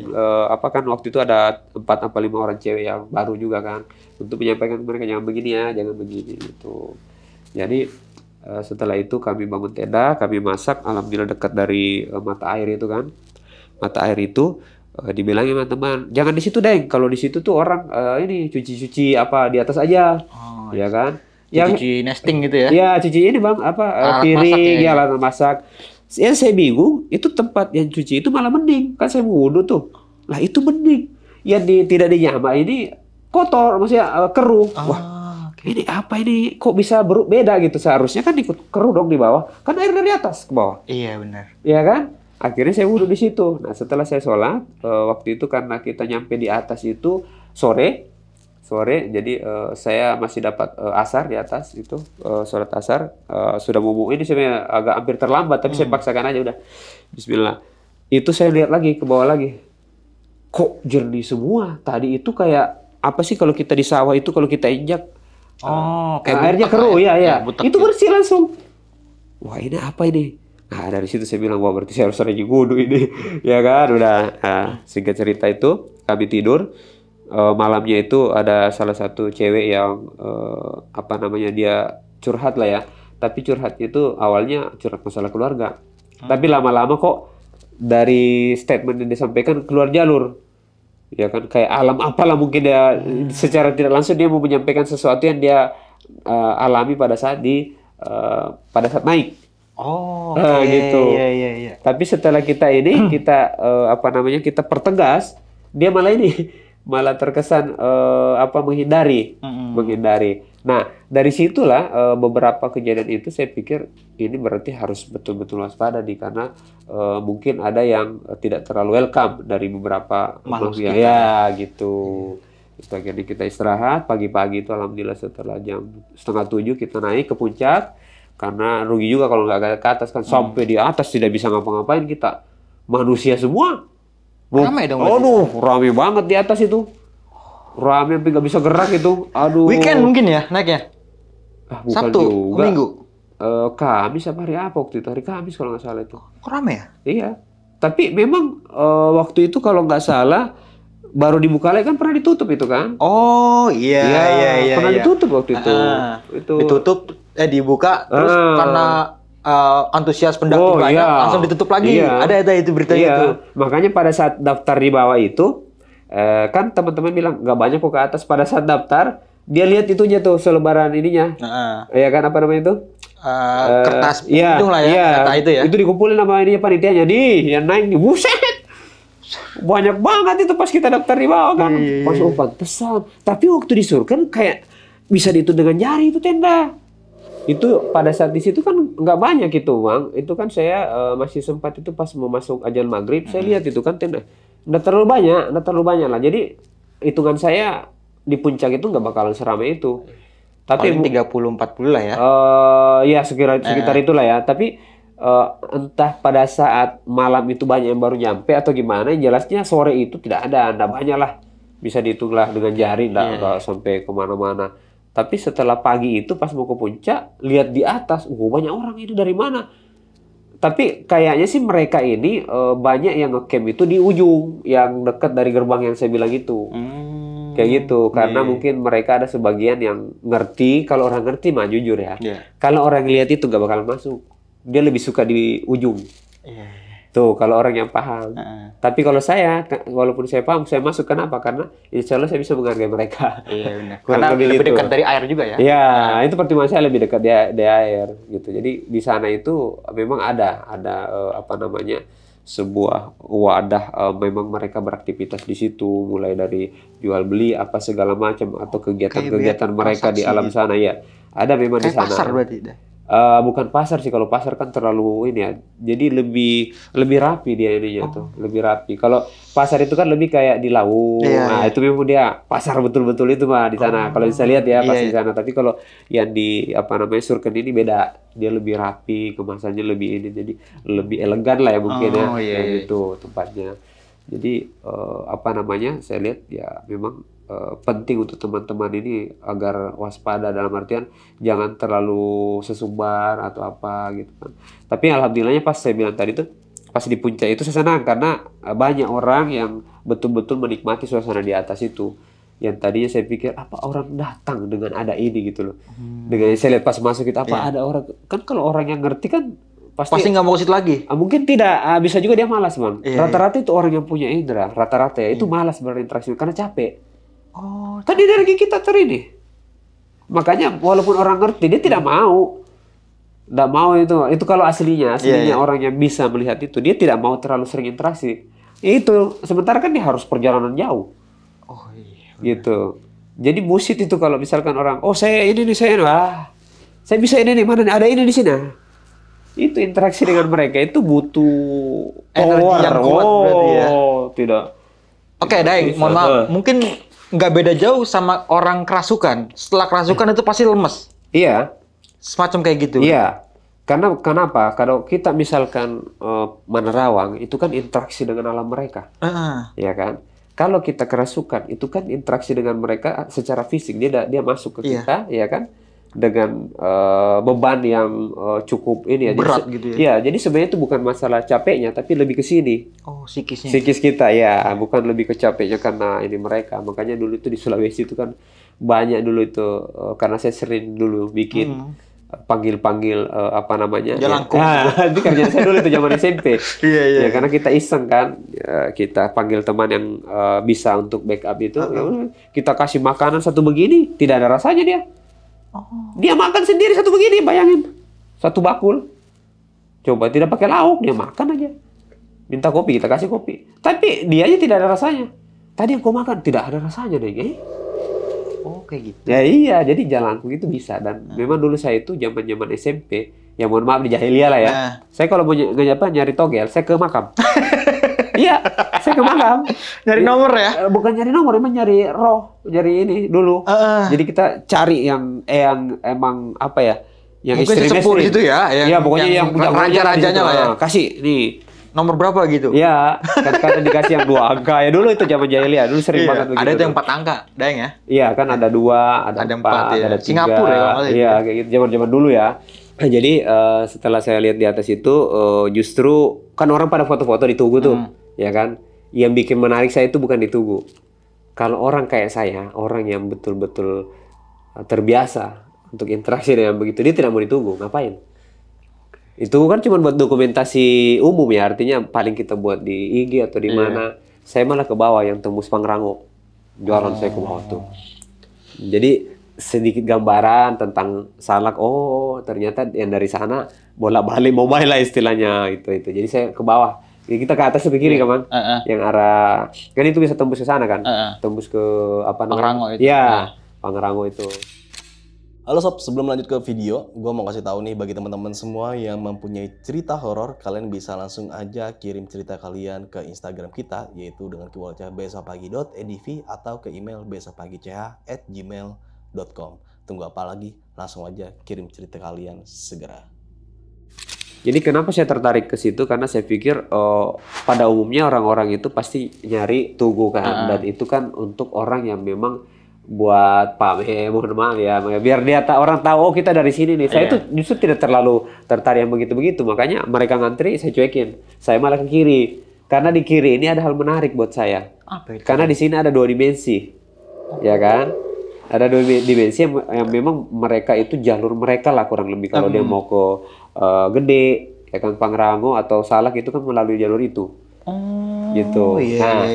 kan waktu itu ada 4-5 orang cewek yang baru juga kan. Untuk menyampaikan ke mereka jangan begini ya, jangan begini gitu. Jadi setelah itu kami bangun tenda, kami masak, alhamdulillah dekat dari mata air itu kan. Mata air itu dibilangin teman-teman, jangan di situ Deng. Kalau di situ tuh orang ini cuci-cuci apa di atas aja. Ya kan? Cuci nesting gitu ya? Ya cuci ini bang, piring, ya alat masak. Ya saya bingung, itu tempat yang cuci itu malah mending. Kan saya mau wudhu tuh. Lah itu mending. Yang tidak dinyama ini kotor, maksudnya keruh. Wah, ini apa ini? Kok bisa beda gitu? Seharusnya kan ikut keruh dong di bawah. Kan air dari atas ke bawah. Iya benar. Iya kan? Akhirnya saya wudhu di situ. Nah setelah saya sholat, waktu itu karena kita nyampe di atas itu sore, jadi saya masih dapat asar di atas itu, sholat asar. Sudah mau ini sebenarnya agak hampir terlambat, tapi saya paksakan aja udah. Bismillah. Itu saya lihat lagi ke bawah lagi. Kok jernih semua? Tadi itu kayak apa sih kalau kita di sawah itu kalau kita injak, kayak airnya butek keruh lah ya. butek Itu gitu. bersih langsung. Wah ini apa ini? Nah dari situ saya bilang, wah berarti saya harus rajin wudhu ini, ya kan? Udah. Nah, singkat cerita itu kami tidur. Malamnya itu ada salah satu cewek yang apa namanya dia curhat lah ya. Tapi curhatnya itu awalnya curhat masalah keluarga. Tapi lama-lama kok dari statement yang disampaikan keluar jalur. Ya kan kayak alam apalah mungkin dia secara tidak langsung dia mau menyampaikan sesuatu yang dia alami pada saat pada saat naik. Oh, Gitu. Iya. Tapi setelah kita ini kita apa namanya kita pertegas, dia malah ini malah terkesan menghindari. Nah dari situlah beberapa kejadian itu saya pikir ini berarti harus betul-betul waspada karena mungkin ada yang tidak terlalu welcome dari beberapa makhluk ya gitu. Terus akhirnya kita istirahat pagi-pagi itu alhamdulillah setelah jam 6:30 kita naik ke puncak. Karena rugi juga kalau nggak ke atas kan, sampai di atas tidak bisa ngapa-ngapain kita. Manusia semua. Ramai dong. Aduh, rame banget di atas itu. Rame sampai nggak bisa gerak itu. Aduh. Weekend mungkin ya naiknya? Bukan Sabtu, juga. Minggu? Kamis apa hari apa waktu itu? Hari Kamis kalau nggak salah itu. Kok rame ya? Iya. Tapi memang waktu itu kalau nggak salah baru dibuka lagi kan pernah ditutup itu kan? Oh iya. Pernah ditutup waktu itu. Itu ditutup, dibuka terus karena antusias pendaki banyak langsung ditutup lagi. Ada itu beritanya itu. Makanya pada saat daftar di bawah itu kan teman-teman bilang nggak banyak kok ke atas. Pada saat daftar dia lihat itunya tuh selebaran ininya. Ya kan apa namanya itu? Kertas pengunjung lah ya. Data itu ya. Itu dikumpulin sama ini panitianya yang naik nih. Buset. Banyak banget itu pas kita daftar di bawah kan. Pas pantesan. Tapi waktu disuruh kan kayak bisa dihitung dengan jari itu tenda. Itu pada saat di situ kan nggak banyak itu Bang. Itu kan saya masih sempat itu pas mau masuk azan maghrib saya lihat itu kan tenda. Nggak terlalu banyak lah. Jadi hitungan saya di puncak itu nggak bakalan seramai itu. Tapi 30-40 lah ya. Ya sekitar itulah ya. Tapi entah pada saat malam itu banyak yang baru nyampe atau gimana. Yang jelasnya sore itu tidak ada banyak lah. Bisa dihitung lah dengan jari, nggak sampai kemana-mana. Tapi setelah pagi itu pas mau ke puncak, lihat di atas, banyak orang ini dari mana? Tapi kayaknya sih mereka ini banyak yang ngecamp itu di ujung, yang dekat dari gerbang yang saya bilang itu. Kayak gitu, karena mungkin mereka ada sebagian yang ngerti. Kalau orang ngerti mah jujur ya. Kalau orang lihat itu nggak bakalan masuk. Dia lebih suka di ujung. Tuh kalau orang yang paham. Tapi kalau saya, walaupun saya paham, saya masuk. Kenapa? Karena insya Allah saya bisa menghargai mereka. Iya benar. Karena lebih dekat dari air juga ya. Iya, itu pertimbangan saya lebih dekat di air gitu. Jadi di sana itu memang ada apa namanya sebuah wadah. Memang mereka beraktivitas di situ, mulai dari jual beli apa segala macam atau kegiatan-kegiatan mereka di alam sana ya. Ada memang di sana. Pasar berarti. Bukan pasar sih, kalau pasar kan terlalu ini ya. Jadi lebih rapi dia ininya tuh, lebih rapi. Kalau pasar itu kan lebih kayak di laut. Itu memang dia pasar betul-betul itu mah di sana. Kalau bisa lihat ya pasti di sana. Tapi kalau yang di apa namanya Surken ini beda. Dia lebih rapi, kemasannya lebih ini, jadi lebih elegan lah ya mungkin kayak gitu tempatnya. Jadi apa namanya saya lihat ya memang penting untuk teman-teman ini agar waspada, dalam artian jangan terlalu sesumbar atau apa gitu kan. Tapi alhamdulillahnya pas saya bilang tadi tuh pas di puncak itu saya senang karena banyak orang yang betul-betul menikmati suasana di atas itu. Yang tadinya saya pikir apa orang datang dengan ada ini gitu loh. Dengan saya lihat pas masuk itu apa ada orang, kan kalau orang yang ngerti kan pasti nggak mau ke situ lagi. Mungkin tidak, bisa juga dia malas Bang. Rata-rata itu orang yang punya indera, rata-rata ya itu malas berinteraksi karena capek. Tadi energi kita terini. Makanya walaupun orang ngerti dia tidak mau. Tidak mau itu kalau aslinya orang yang bisa melihat itu dia tidak mau terlalu sering interaksi. Itu sementara kan dia harus perjalanan jauh. Gitu. Jadi bullshit itu kalau misalkan orang, saya ini nih saya bisa ini nih, mana nih? Ada ini di sini. itu interaksi dengan mereka itu butuh Energi power. yang kuat berarti ya. Tidak. Oke, Daeng, mohon maaf. Mungkin nggak beda jauh sama orang kerasukan. Setelah kerasukan itu pasti lemes. Iya. Semacam kayak gitu. Iya. Karena kenapa? Kalau kita misalkan menerawang itu kan interaksi dengan alam mereka. Ya kan? Kalau kita kerasukan itu kan interaksi dengan mereka secara fisik. Dia masuk ke kita, ya kan? Dengan beban yang cukup ini ya. Berat gitu ya. Iya, jadi sebenarnya itu bukan masalah capeknya tapi lebih ke sini. Oh, psikisnya. Psikis kita ya, bukan lebih ke capeknya karena ini mereka. Makanya dulu itu di Sulawesi itu kan banyak dulu itu karena saya sering dulu bikin panggil-panggil apa namanya? Jalangkung. Ya, itu kerjaan saya dulu itu zaman SMP. Iya. Ya karena kita iseng kan, kita panggil teman yang bisa untuk backup itu, ya udah, kita kasih makanan satu begini, tidak ada rasanya dia. Dia makan sendiri satu begini, bayangin. Satu bakul. Coba tidak pakai lauk, dia makan aja. Minta kopi, kita kasih kopi. Tapi dia aja tidak ada rasanya. Tadi yang kau makan, tidak ada rasanya deh. Oh, kayak gitu. Ya iya, jadi jalangkung itu bisa. Dan memang dulu saya itu zaman-zaman SMP, ya mohon maaf di jahiliyah lah ya. Saya kalau mau nyari togel, saya ke makam. Iya, saya ke makam. Nyari nomor ya? Bukan nyari nomor, emang nyari roh, nyari ini dulu. Jadi kita cari yang emang apa ya, yang mungkin sesepuh gitu ya? Iya, pokoknya yang punya raja-rajanya lah ya. Kasih nih. Nomor berapa gitu? Iya, kan dikasih yang 2 angka ya dulu itu zaman jahiliyah. Dulu sering banget begitu. Ada itu yang 4 angka, Daeng ya? Iya, kan ada 2, ada 4, ya. ada 3. Singapura ya kalau Iya, kayak gitu zaman-zaman dulu ya. Nah, jadi setelah saya lihat di atas itu justru kan orang pada foto-foto di Tugu tuh, ya kan? Yang bikin menarik saya itu bukan di Tugu. Kalau orang kayak saya, orang yang betul-betul terbiasa untuk interaksi dengan begitu, dia tidak mau di Tugu, ngapain? Itu kan cuma buat dokumentasi umum ya, artinya paling kita buat di IG atau di mana. Saya malah ke bawah yang tembus Pangrango. Jualan saya ke bawah tuh. Jadi sedikit gambaran tentang Salak. Oh, ternyata yang dari sana bolak-balik mobile lah istilahnya itu. Jadi saya ke bawah. Jadi kita ke atas ke kiri kan, yang arah kan itu bisa tembus ke sana kan. Tembus ke apa namanya? Pangrango itu. Iya, Pangrango itu. Halo sob, sebelum lanjut ke video, gue mau kasih tahu nih bagi teman-teman semua yang mempunyai cerita horor, kalian bisa langsung aja kirim cerita kalian ke Instagram kita, yaitu dengan keywordnya besokpagi.edv atau ke email besokpagi.ch@gmail.com. Tunggu apa lagi? Langsung aja kirim cerita kalian segera. Jadi kenapa saya tertarik ke situ? Karena saya pikir pada umumnya orang-orang itu pasti nyari Tugu kan, dan itu kan untuk orang yang memang buat pamer, mohon maaf ya, biar dia orang tahu oh kita dari sini nih. Saya itu justru tidak terlalu tertarik yang begitu-begitu, makanya mereka ngantri saya cuekin, saya malah ke kiri karena di kiri ini ada hal menarik buat saya. Apa itu? Karena di sini ada 2 dimensi, ya kan? Ada 2 dimensi yang memang mereka itu jalur mereka lah kurang lebih kalau dia mau ke Gede, ya kan Pangrango atau Salak itu kan melalui jalur itu, gitu. Nah,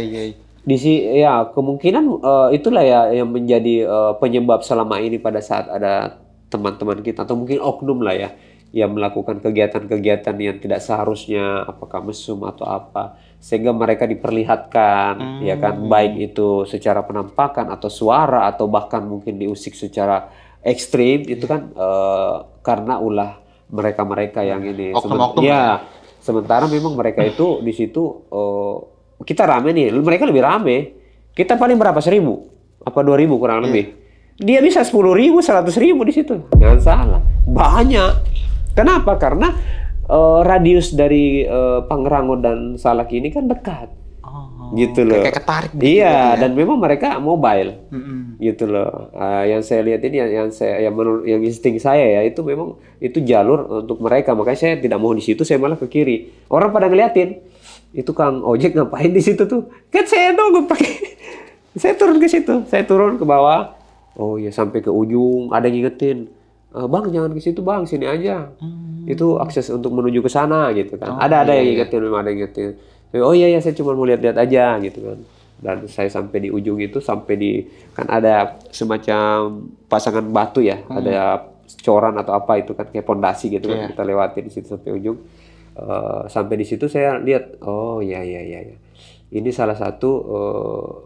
di ya kemungkinan itulah ya yang menjadi penyebab selama ini pada saat ada teman-teman kita atau mungkin oknum lah ya yang melakukan kegiatan-kegiatan yang tidak seharusnya, apakah mesum atau apa, sehingga mereka diperlihatkan ya kan, baik itu secara penampakan atau suara atau bahkan mungkin diusik secara ekstrim itu kan karena ulah mereka-mereka yang ini. Oknum-oknum ya. Sementara memang mereka itu di situ kita rame nih, mereka lebih rame. Kita paling berapa? 1.000 apa 2.000 kurang lebih. Dia bisa 10.000, 100.000 di situ. Jangan salah. Banyak. Kenapa? Karena radius dari Pangrango dan Salak ini kan dekat. Gitu loh. Kayak ketarik. Iya, dan memang mereka mobile. Gitu loh. Yang saya lihat ini yang insting saya ya itu memang itu jalur untuk mereka. Makanya saya tidak mau di situ, saya malah ke kiri. Orang pada ngeliatin. Itu Kang ojek ngapain di situ tuh? Kan saya dong pakai. Saya turun ke situ, saya turun ke bawah. Oh ya sampai ke ujung ada yang ngingetin. Bang jangan ke situ bang, sini aja. Itu akses untuk menuju ke sana gitu kan. Ada yang ngingetin, memang ada yang ngingetin. Oh iya saya cuma mau lihat-lihat aja gitu kan. Dan saya sampai di ujung itu kan ada semacam pasangan batu ya, ada coran atau apa itu kan kayak pondasi gitu kan, kita lewati di situ sampai ujung. Sampai di situ saya lihat oh ya Ini salah satu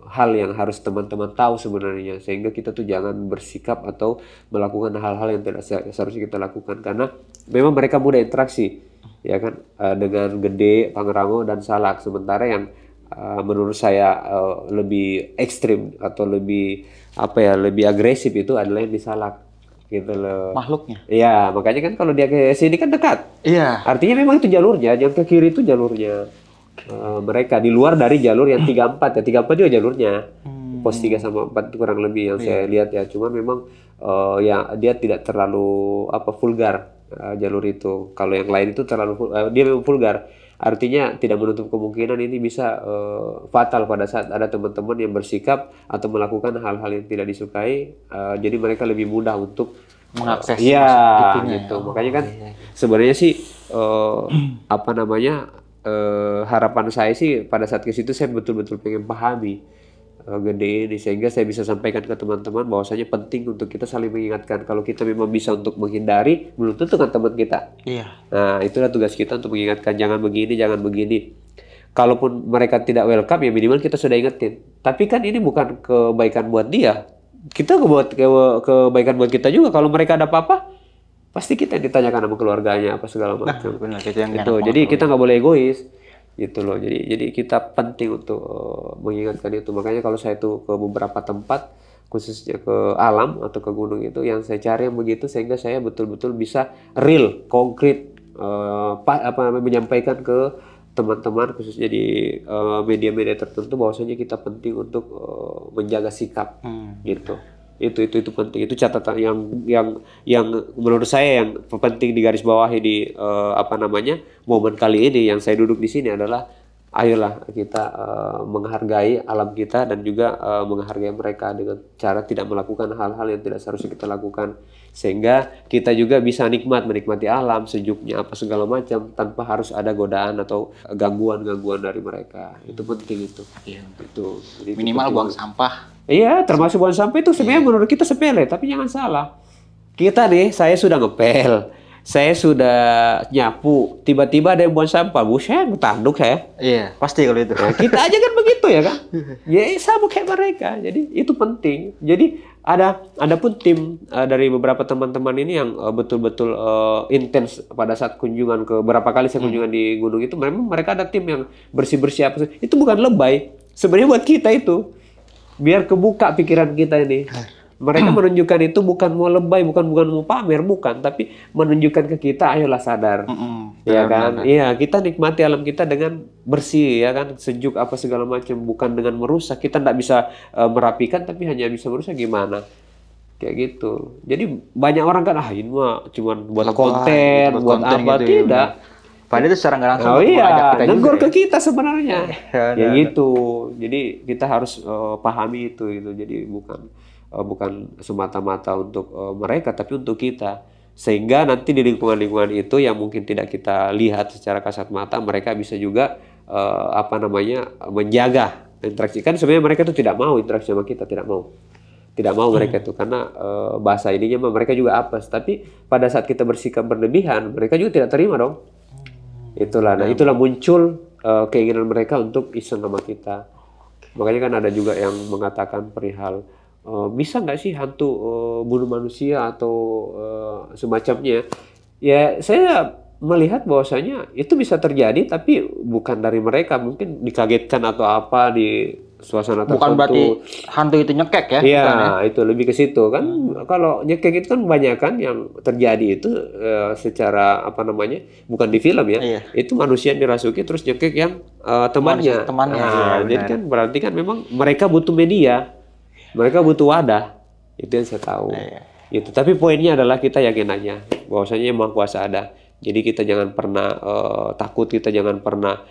hal yang harus teman-teman tahu sebenarnya, sehingga kita tuh jangan bersikap atau melakukan hal-hal yang tidak seharusnya kita lakukan, karena memang mereka mudah interaksi ya kan dengan Gede, Pangrango dan Salak. Sementara yang menurut saya lebih ekstrim atau lebih lebih agresif itu adalah yang di Salak gitu loh. Makhluknya. Iya, makanya kan kalau dia ke sini kan dekat. Iya. Artinya memang itu jalurnya, yang ke kiri itu jalurnya mereka, di luar dari jalur yang 34 ya. 34 juga jalurnya. Pos 3 sama 4 itu kurang lebih yang saya lihat ya. Cuman memang ya dia tidak terlalu vulgar jalur itu. Kalau yang lain itu terlalu dia memang vulgar. Artinya tidak menutup kemungkinan ini bisa fatal pada saat ada teman-teman yang bersikap atau melakukan hal-hal yang tidak disukai. Jadi mereka lebih mudah untuk mengakses gitu. Makanya kan sebenarnya sih harapan saya sih pada saat ke situ saya betul-betul pengen pahami Gede ini, sehingga saya bisa sampaikan ke teman-teman bahwasanya penting untuk kita saling mengingatkan. Kalau kita memang bisa untuk menghindari, belum tentu kan teman kita. Iya. Nah, itulah tugas kita untuk mengingatkan, jangan begini, jangan begini. Kalaupun mereka tidak welcome, ya minimal kita sudah ingetin. Tapi kan ini bukan kebaikan buat dia. Kita kebaikan buat kita juga. Kalau mereka ada apa-apa, pasti kita yang ditanyakan sama keluarganya apa segala macam. Benar, itu yang Itu. Jadi kita nggak boleh egois. Gitu loh. Jadi kita penting untuk mengingatkan itu. Makanya kalau saya tuh ke beberapa tempat, khususnya ke alam atau ke gunung itu, yang saya cari yang begitu, sehingga saya betul-betul bisa real, konkret, menyampaikan ke teman-teman khususnya di media-media tertentu bahwasanya kita penting untuk menjaga sikap gitu. Itu penting, itu catatan yang menurut saya yang penting digarisbawahi di momen kali ini yang saya duduk di sini adalah ayolah kita menghargai alam kita dan juga menghargai mereka dengan cara tidak melakukan hal-hal yang tidak seharusnya kita lakukan, sehingga kita juga bisa menikmati alam sejuknya apa segala macam tanpa harus ada godaan atau gangguan dari mereka. Itu penting itu. Iya. Itu. Jadi Minimal itu buang sampah. Iya, termasuk buang sampah itu sebenarnya menurut kita sepele, tapi jangan salah. Kita nih, saya sudah ngepel, saya sudah nyapu, tiba-tiba ada yang buang sampah, buset, tanduk saya. Iya, pasti kalau itu. Nah, kita aja kan begitu ya kan? Ya sama kayak mereka. Jadi itu penting. Jadi ada pun tim dari beberapa teman-teman ini yang betul-betul intens pada saat kunjungan ke berapa kali saya kunjungan di gunung itu, memang mereka ada tim yang bersih-bersih apa. Itu bukan lebay. Sebenarnya buat kita itu. Biar kebuka pikiran kita ini. Mereka menunjukkan itu bukan mau lebay, bukan mau pamer, bukan, tapi menunjukkan ke kita, ayolah sadar, ya kan? Iya, kita nikmati alam kita dengan bersih, ya kan, sejuk apa segala macam, bukan dengan merusak. Kita tidak bisa merapikan, tapi hanya bisa merusak gimana? Kayak gitu. Jadi banyak orang kan, ini mah cuma buat konten, buat apa? Gitu, tidak. Padahal itu secara nggak langsung negur ke kita sebenarnya. Ya ada. gitu. Jadi kita harus pahami itu. Jadi bukan semata-mata untuk mereka, tapi untuk kita. Sehingga nanti di lingkungan-lingkungan itu yang mungkin tidak kita lihat secara kasat mata, mereka bisa juga menjaga interaksi. Kan sebenarnya mereka itu tidak mau interaksi sama kita, tidak mau mereka itu, karena bahasa ininya mereka juga apes. Tapi pada saat kita bersikap berlebihan, mereka juga tidak terima dong. Itulah muncul keinginan mereka untuk iseng sama kita. Makanya kan ada juga yang mengatakan perihal bisa nggak sih hantu bunuh manusia atau semacamnya. Ya saya melihat bahwasanya itu bisa terjadi, tapi bukan dari mereka, mungkin dikagetkan atau apa di suasana tertentu. Bukan berarti hantu itu nyekek ya? Iya, itu lebih ke situ kan. Kalau nyekek itu kan banyak kan yang terjadi itu secara bukan di film ya. Iya. Itu manusia yang dirasuki terus nyekek yang temannya. Jadi kan berarti kan memang mereka butuh media, mereka butuh wadah. Itu yang saya tahu. Itu. Tapi poinnya adalah kita yakin aja bahwasanya Yang Maha Kuasa ada. Jadi kita jangan pernah takut, kita jangan pernah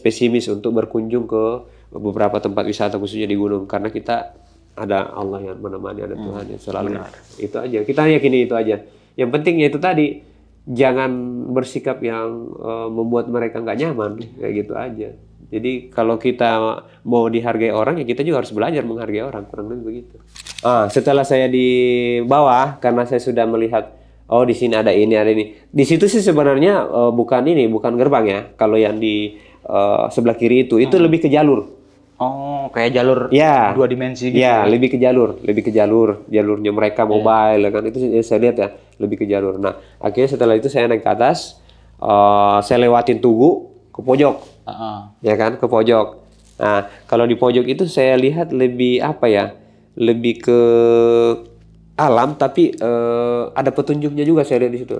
pesimis untuk berkunjung ke beberapa tempat wisata khususnya di gunung, karena kita ada Allah yang menemani, ada Tuhan yang selalu. Itu aja. Kita yakini itu aja. Yang penting itu tadi, jangan bersikap yang membuat mereka nggak nyaman, kayak gitu aja. Jadi kalau kita mau dihargai orang, ya kita juga harus belajar menghargai orang, kurang lebih begitu. Setelah saya di bawah, karena saya sudah melihat di sini ada ini. Di situ sih sebenarnya bukan gerbang ya. Kalau yang di sebelah kiri itu lebih ke jalur. Oh, kayak jalur Ya, 2 dimensi gitu. ya, lebih ke jalur, jalurnya mereka mobile, kan itu saya lihat ya, lebih ke jalur. Nah, akhirnya setelah itu saya naik ke atas, saya lewatin Tugu ke pojok, Heeh. ya kan, ke pojok. Nah, kalau di pojok itu saya lihat lebih apa ya, lebih ke alam, tapi ada petunjuknya juga saya lihat di situ,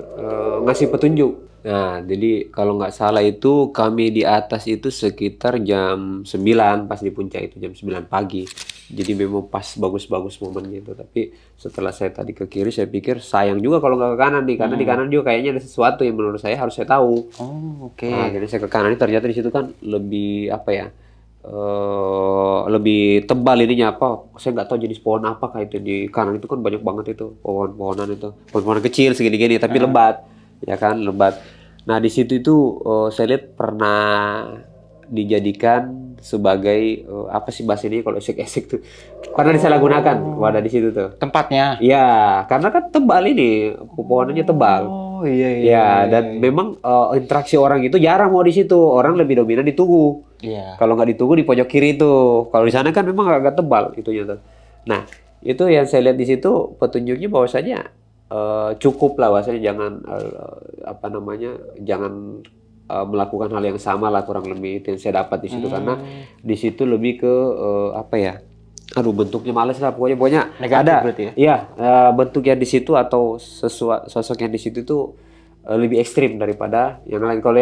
ngasih petunjuk. Nah, jadi kalau nggak salah itu kami di atas itu sekitar jam 9 pas di puncak itu jam 9 pagi. Jadi memang pas bagus-bagus momennya itu. Tapi setelah saya tadi ke kiri saya pikir sayang juga kalau nggak ke kanan nih, karena di kanan juga kayaknya ada sesuatu yang menurut saya harus saya tahu. Oh, oke. Nah, jadi saya ke kanan ini ternyata di situ kan lebih apa ya? Lebih tebal ininya apa? Saya nggak tahu jenis pohon apa kayak itu. Di kanan itu kan banyak banget itu pohon-pohonan itu, pohon-pohonan kecil segini-gini tapi lebat, ya kan, lebat. Nah di situ itu saya lihat pernah dijadikan sebagai apa sih bahasa ini kalau esek-esek tuh, pernah disalahgunakan wadah di situ tuh. Tempatnya. Iya, karena kan tebal ini, pohonannya tebal. Oh, iya. Ya, dan memang interaksi orang itu jarang mau di situ. Orang lebih dominan di Tugu. Iya. Kalau nggak di Tugu di pojok kiri itu. Kalau di sana kan memang agak tebal itunya tuh. Nah, itu yang saya lihat di situ petunjuknya bahwasanya cukup lah, bahwasanya jangan apa namanya, jangan melakukan hal yang sama lah, kurang lebih itu yang saya dapat di situ. Karena di situ lebih ke apa ya? Aduh, bentuknya males lah pokoknya Negatif ada berarti ya? iya, bentuk yang di situ atau sosok yang di situ tuh lebih ekstrim daripada yang lain. Kalau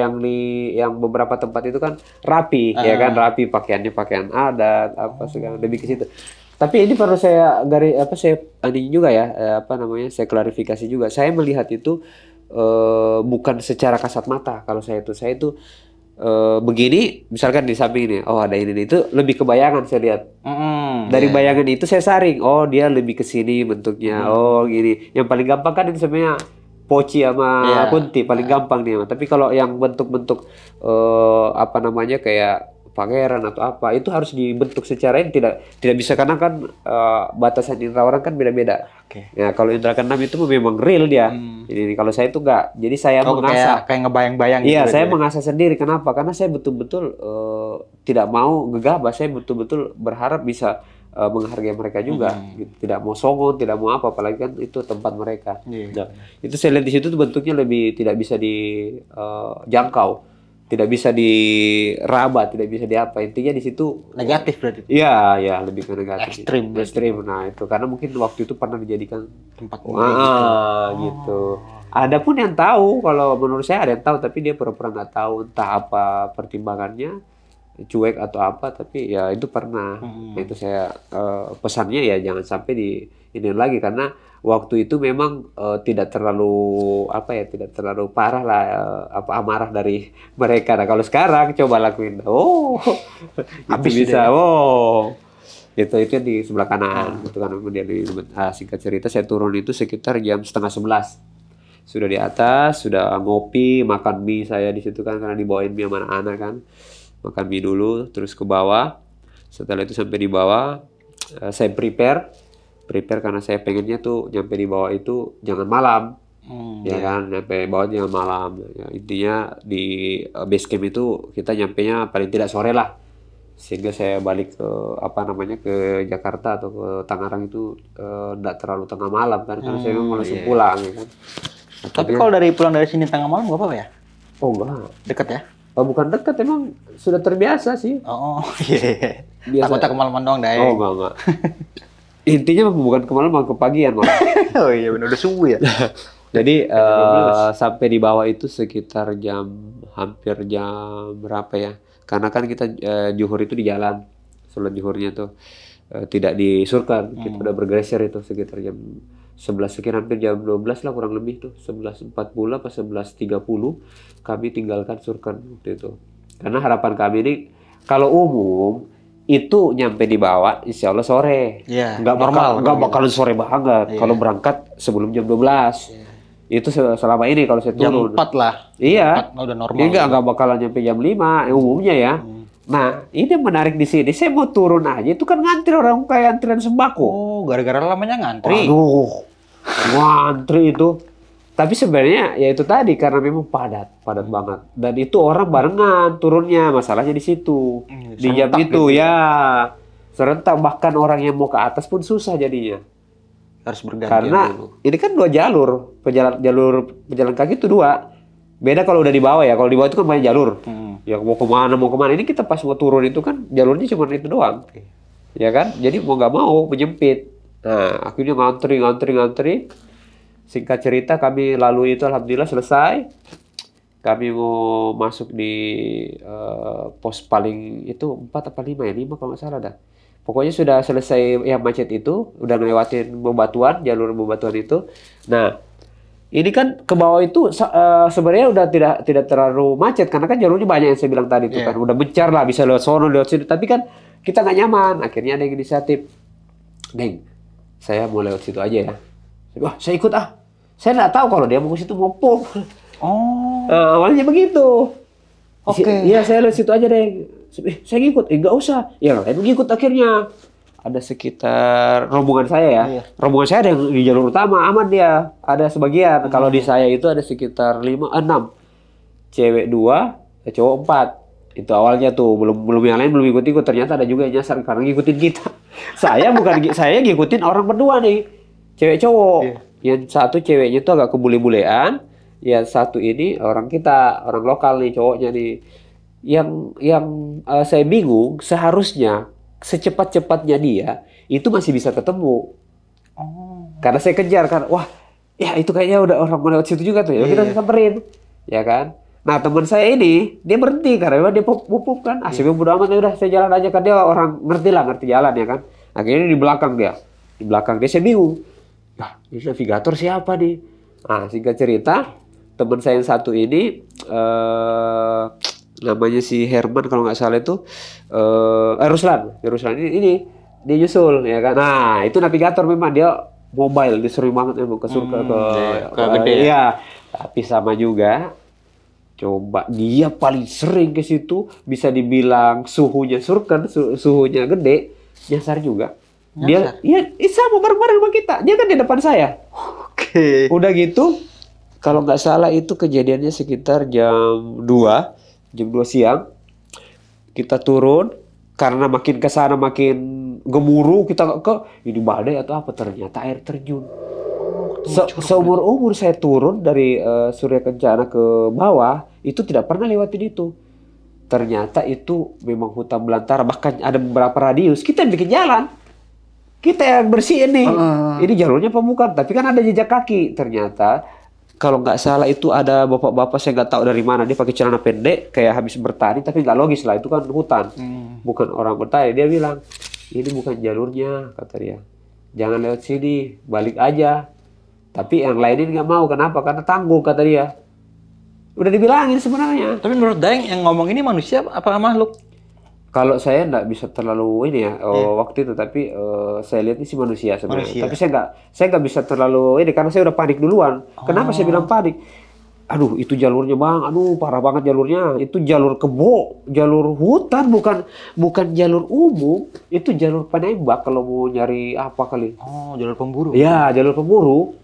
yang beberapa tempat itu kan rapi, ya kan, rapi pakaiannya pakaian adat apa segala, lebih ke situ. Tapi ini perlu saya ini juga ya, apa namanya, saya klarifikasi juga. Saya melihat itu bukan secara kasat mata. Kalau saya itu begini, misalkan di samping ini, oh ada ini itu lebih kebayangan saya lihat. Dari bayangan itu saya saring, oh dia lebih ke sini bentuknya, oh gini. Yang paling gampang kan itu sebenarnya Poci sama Kunti paling gampang nih. Tapi kalau yang bentuk-bentuk apa namanya kayak pangeran atau apa, itu harus dibentuk secara yang tidak bisa, karena kan batasan indera orang kan beda-beda. Ya kalau indera keenam itu memang real dia. Jadi kalau saya itu enggak. Jadi saya mengasah kayak ngebayang-bayang iya, gitu. saya mengasah sendiri. Kenapa? Karena saya betul-betul tidak mau gegabah. Saya betul-betul berharap bisa menghargai mereka juga. Gitu. Tidak mau songong, tidak mau apa, apalagi kan itu tempat mereka. Nah, itu saya lihat di situ tuh bentuknya lebih tidak bisa dijangkau. Tidak bisa diraba, tidak bisa diapa. Intinya di situ Negatif berarti. iya, ya lebih ke negatif. Ekstrim. Nah, itu karena mungkin waktu itu pernah dijadikan Tempat gitu. Ada pun yang tahu, kalau menurut saya ada yang tahu, tapi dia pura-pura nggak tahu, entah apa pertimbangannya, cuek atau apa, tapi ya itu pernah. Itu saya pesannya ya jangan sampai di ini lagi, karena waktu itu memang tidak terlalu apa ya, tidak terlalu parah lah apa amarah dari mereka. Nah, kalau sekarang coba lakuin, habis bisa, itu di sebelah kanan, itu kan kemudian singkat cerita saya turun itu sekitar jam 10:30. Sudah di atas, sudah ngopi, makan mie saya di situ kan, karena dibawain mie sama anak-anak kan. Makan mie dulu, terus ke bawah. Setelah itu sampai di bawah, saya prepare karena saya pengennya tuh nyampe di bawah itu jangan malam. Ya kan, nyampe bawah jangan malam. Ya, intinya di base camp itu kita nyampenya paling tidak sore lah. Sehingga saya balik ke apa namanya ke Jakarta atau ke Tangerang itu enggak terlalu tengah malam kan, karena saya memang langsung pulang ya kan. Tapi kalau pulang dari sini tengah malam nggak apa-apa ya? Oh enggak. Dekat ya? Oh, bukan dekat, emang sudah terbiasa sih. Oh iya. Biasa. Takutnya kemalaman doang dah. Oh enggak. Intinya bukan kemalaman, kepagian malah. Oh iya benar, udah subuh ya. Jadi sampai di bawah itu sekitar hampir jam berapa ya? Karena kan kita zuhur itu di jalan, sholat zuhurnya tuh tidak di surkan. Kita udah bergeser itu sekitar jam 11 sekian, hampir jam 12 lah kurang lebih tuh, 11.40 apa 11.30 kami tinggalkan surkan waktu itu. Karena harapan kami ini kalau umum itu nyampe di bawah insya Allah sore. Nggak bakalan sore banget. Kalau berangkat sebelum jam 12. Itu selama ini kalau saya turun. Jam 4 lah. Iya. 4 udah normal. Dia nggak bakalan nyampe jam 5 umumnya ya. Nah, ini menarik di sini. Saya mau turun aja, itu kan ngantri orang kayak antrian sembako. Oh, gara-gara lamanya ngantri. Aduh, ngantri itu. Tapi sebenarnya ya itu tadi karena memang padat banget. Dan itu orang barengan turunnya, masalahnya di situ. Di jam serentak itu gitu ya. Serentak, bahkan orang yang mau ke atas pun susah jadinya. Harus bergantian Karena dulu. ini kan 2 jalur, jalur pejalan kaki itu 2. Beda kalau udah di bawah ya. Kalau di bawah itu kan banyak jalur. Ya mau kemana. Ini kita pas mau turun itu kan jalurnya cuma itu doang. Ya kan? Jadi mau nggak mau menyempit. Nah akhirnya ngantri. Singkat cerita kami lalui itu alhamdulillah selesai. Kami mau masuk di pos paling itu 4 apa 5 ya? 5 kalau nggak salah dah. Pokoknya sudah selesai yang macet itu, udah ngelewatin bebatuan, jalur bebatuan itu. Nah, ini kan ke bawah itu sebenarnya udah tidak terlalu macet karena kan jalurnya banyak yang saya bilang tadi itu kan. Udah mencar lah, bisa lewat sono, lewat sini. Tapi kan kita nggak nyaman. Akhirnya ada yang inisiatif. Neng, saya mau lewat situ aja ya. Wah, saya ikut ah. Saya nggak tahu kalau dia mau ke situ ngopo. Oh, Awalnya begitu. Oke. Iya, saya lewat situ aja deh. Saya ngikut. Nggak usah. Ya, lain ngikut akhirnya. Ada sekitar rombongan saya ya. Rombongan saya ada yang di jalur utama, aman dia. Ada sebagian. Kalau di saya itu ada sekitar 6. Cewek 2, cowok 4. Itu awalnya tuh belum yang lain belum ikut-ikut. Ternyata ada juga yang nyasar karena ngikutin kita. Saya ngikutin orang berdua nih. Cewek cowok. Yang satu ceweknya itu agak kebule-bulean. Yang satu ini orang kita, orang lokal nih cowoknya nih. Yang saya bingung, seharusnya secepat-cepatnya dia itu masih bisa ketemu. Karena saya kejar kan, wah, ya itu kayaknya udah orang mau lewat situ juga tuh ya. Kita samperin, ya kan. Nah teman saya ini dia berhenti karena memang dia pupuk kan. Asyiknya bodo amat, ya udah saya jalan aja kan, dia orang ngerti jalan ya kan. Akhirnya di belakang dia saya bingung. Nah, ini navigator siapa nih? Nah, singkat cerita, teman saya yang satu ini namanya si Herman kalau nggak salah itu Ruslan ini dia nyusul ya kan. Nah, itu navigator memang dia mobile, dia sering banget emang ke gede ya. Iya, tapi sama juga. Coba dia paling sering ke situ, bisa dibilang suhunya surken, suhunya gede, nyasar juga. Dia sama bareng-bareng sama kita. Dia kan di depan saya. Oke. Udah gitu, kalau nggak salah itu kejadiannya sekitar jam 2 siang. Kita turun karena makin ke sana makin gemuruh, kita ke ini badai atau apa, ternyata air terjun. Seumur-umur saya turun dari Surya Kencana ke bawah itu tidak pernah lewatin itu. Ternyata itu memang hutan belantara, bahkan ada beberapa radius kita bikin jalan. Kita yang bersihin nih. Ini jalurnya pemukan, tapi kan ada jejak kaki. Ternyata kalau nggak salah itu ada bapak-bapak, saya nggak tahu dari mana, dia pakai celana pendek kayak habis bertani, tapi nggak logis lah, itu kan hutan, bukan orang bertani. Dia bilang ini bukan jalurnya, kata dia. Jangan lewat sini, balik aja. Tapi yang lain ini nggak mau, kenapa? Karena tangguh, kata dia. Udah dibilangin sebenarnya. Tapi menurut Daeng yang ngomong ini manusia apa makhluk? Kalau saya nggak bisa terlalu ini ya waktu itu, tapi saya lihat ini sih manusia sebenarnya. Tapi saya nggak bisa terlalu ini karena saya udah panik duluan. Kenapa saya bilang panik? Aduh, itu jalurnya bang, aduh parah banget jalurnya. Itu jalur kebo, jalur hutan, bukan jalur umum. Itu jalur penembak kalau mau nyari apa kali. Oh, jalur pemburu. Ya, jalur pemburu.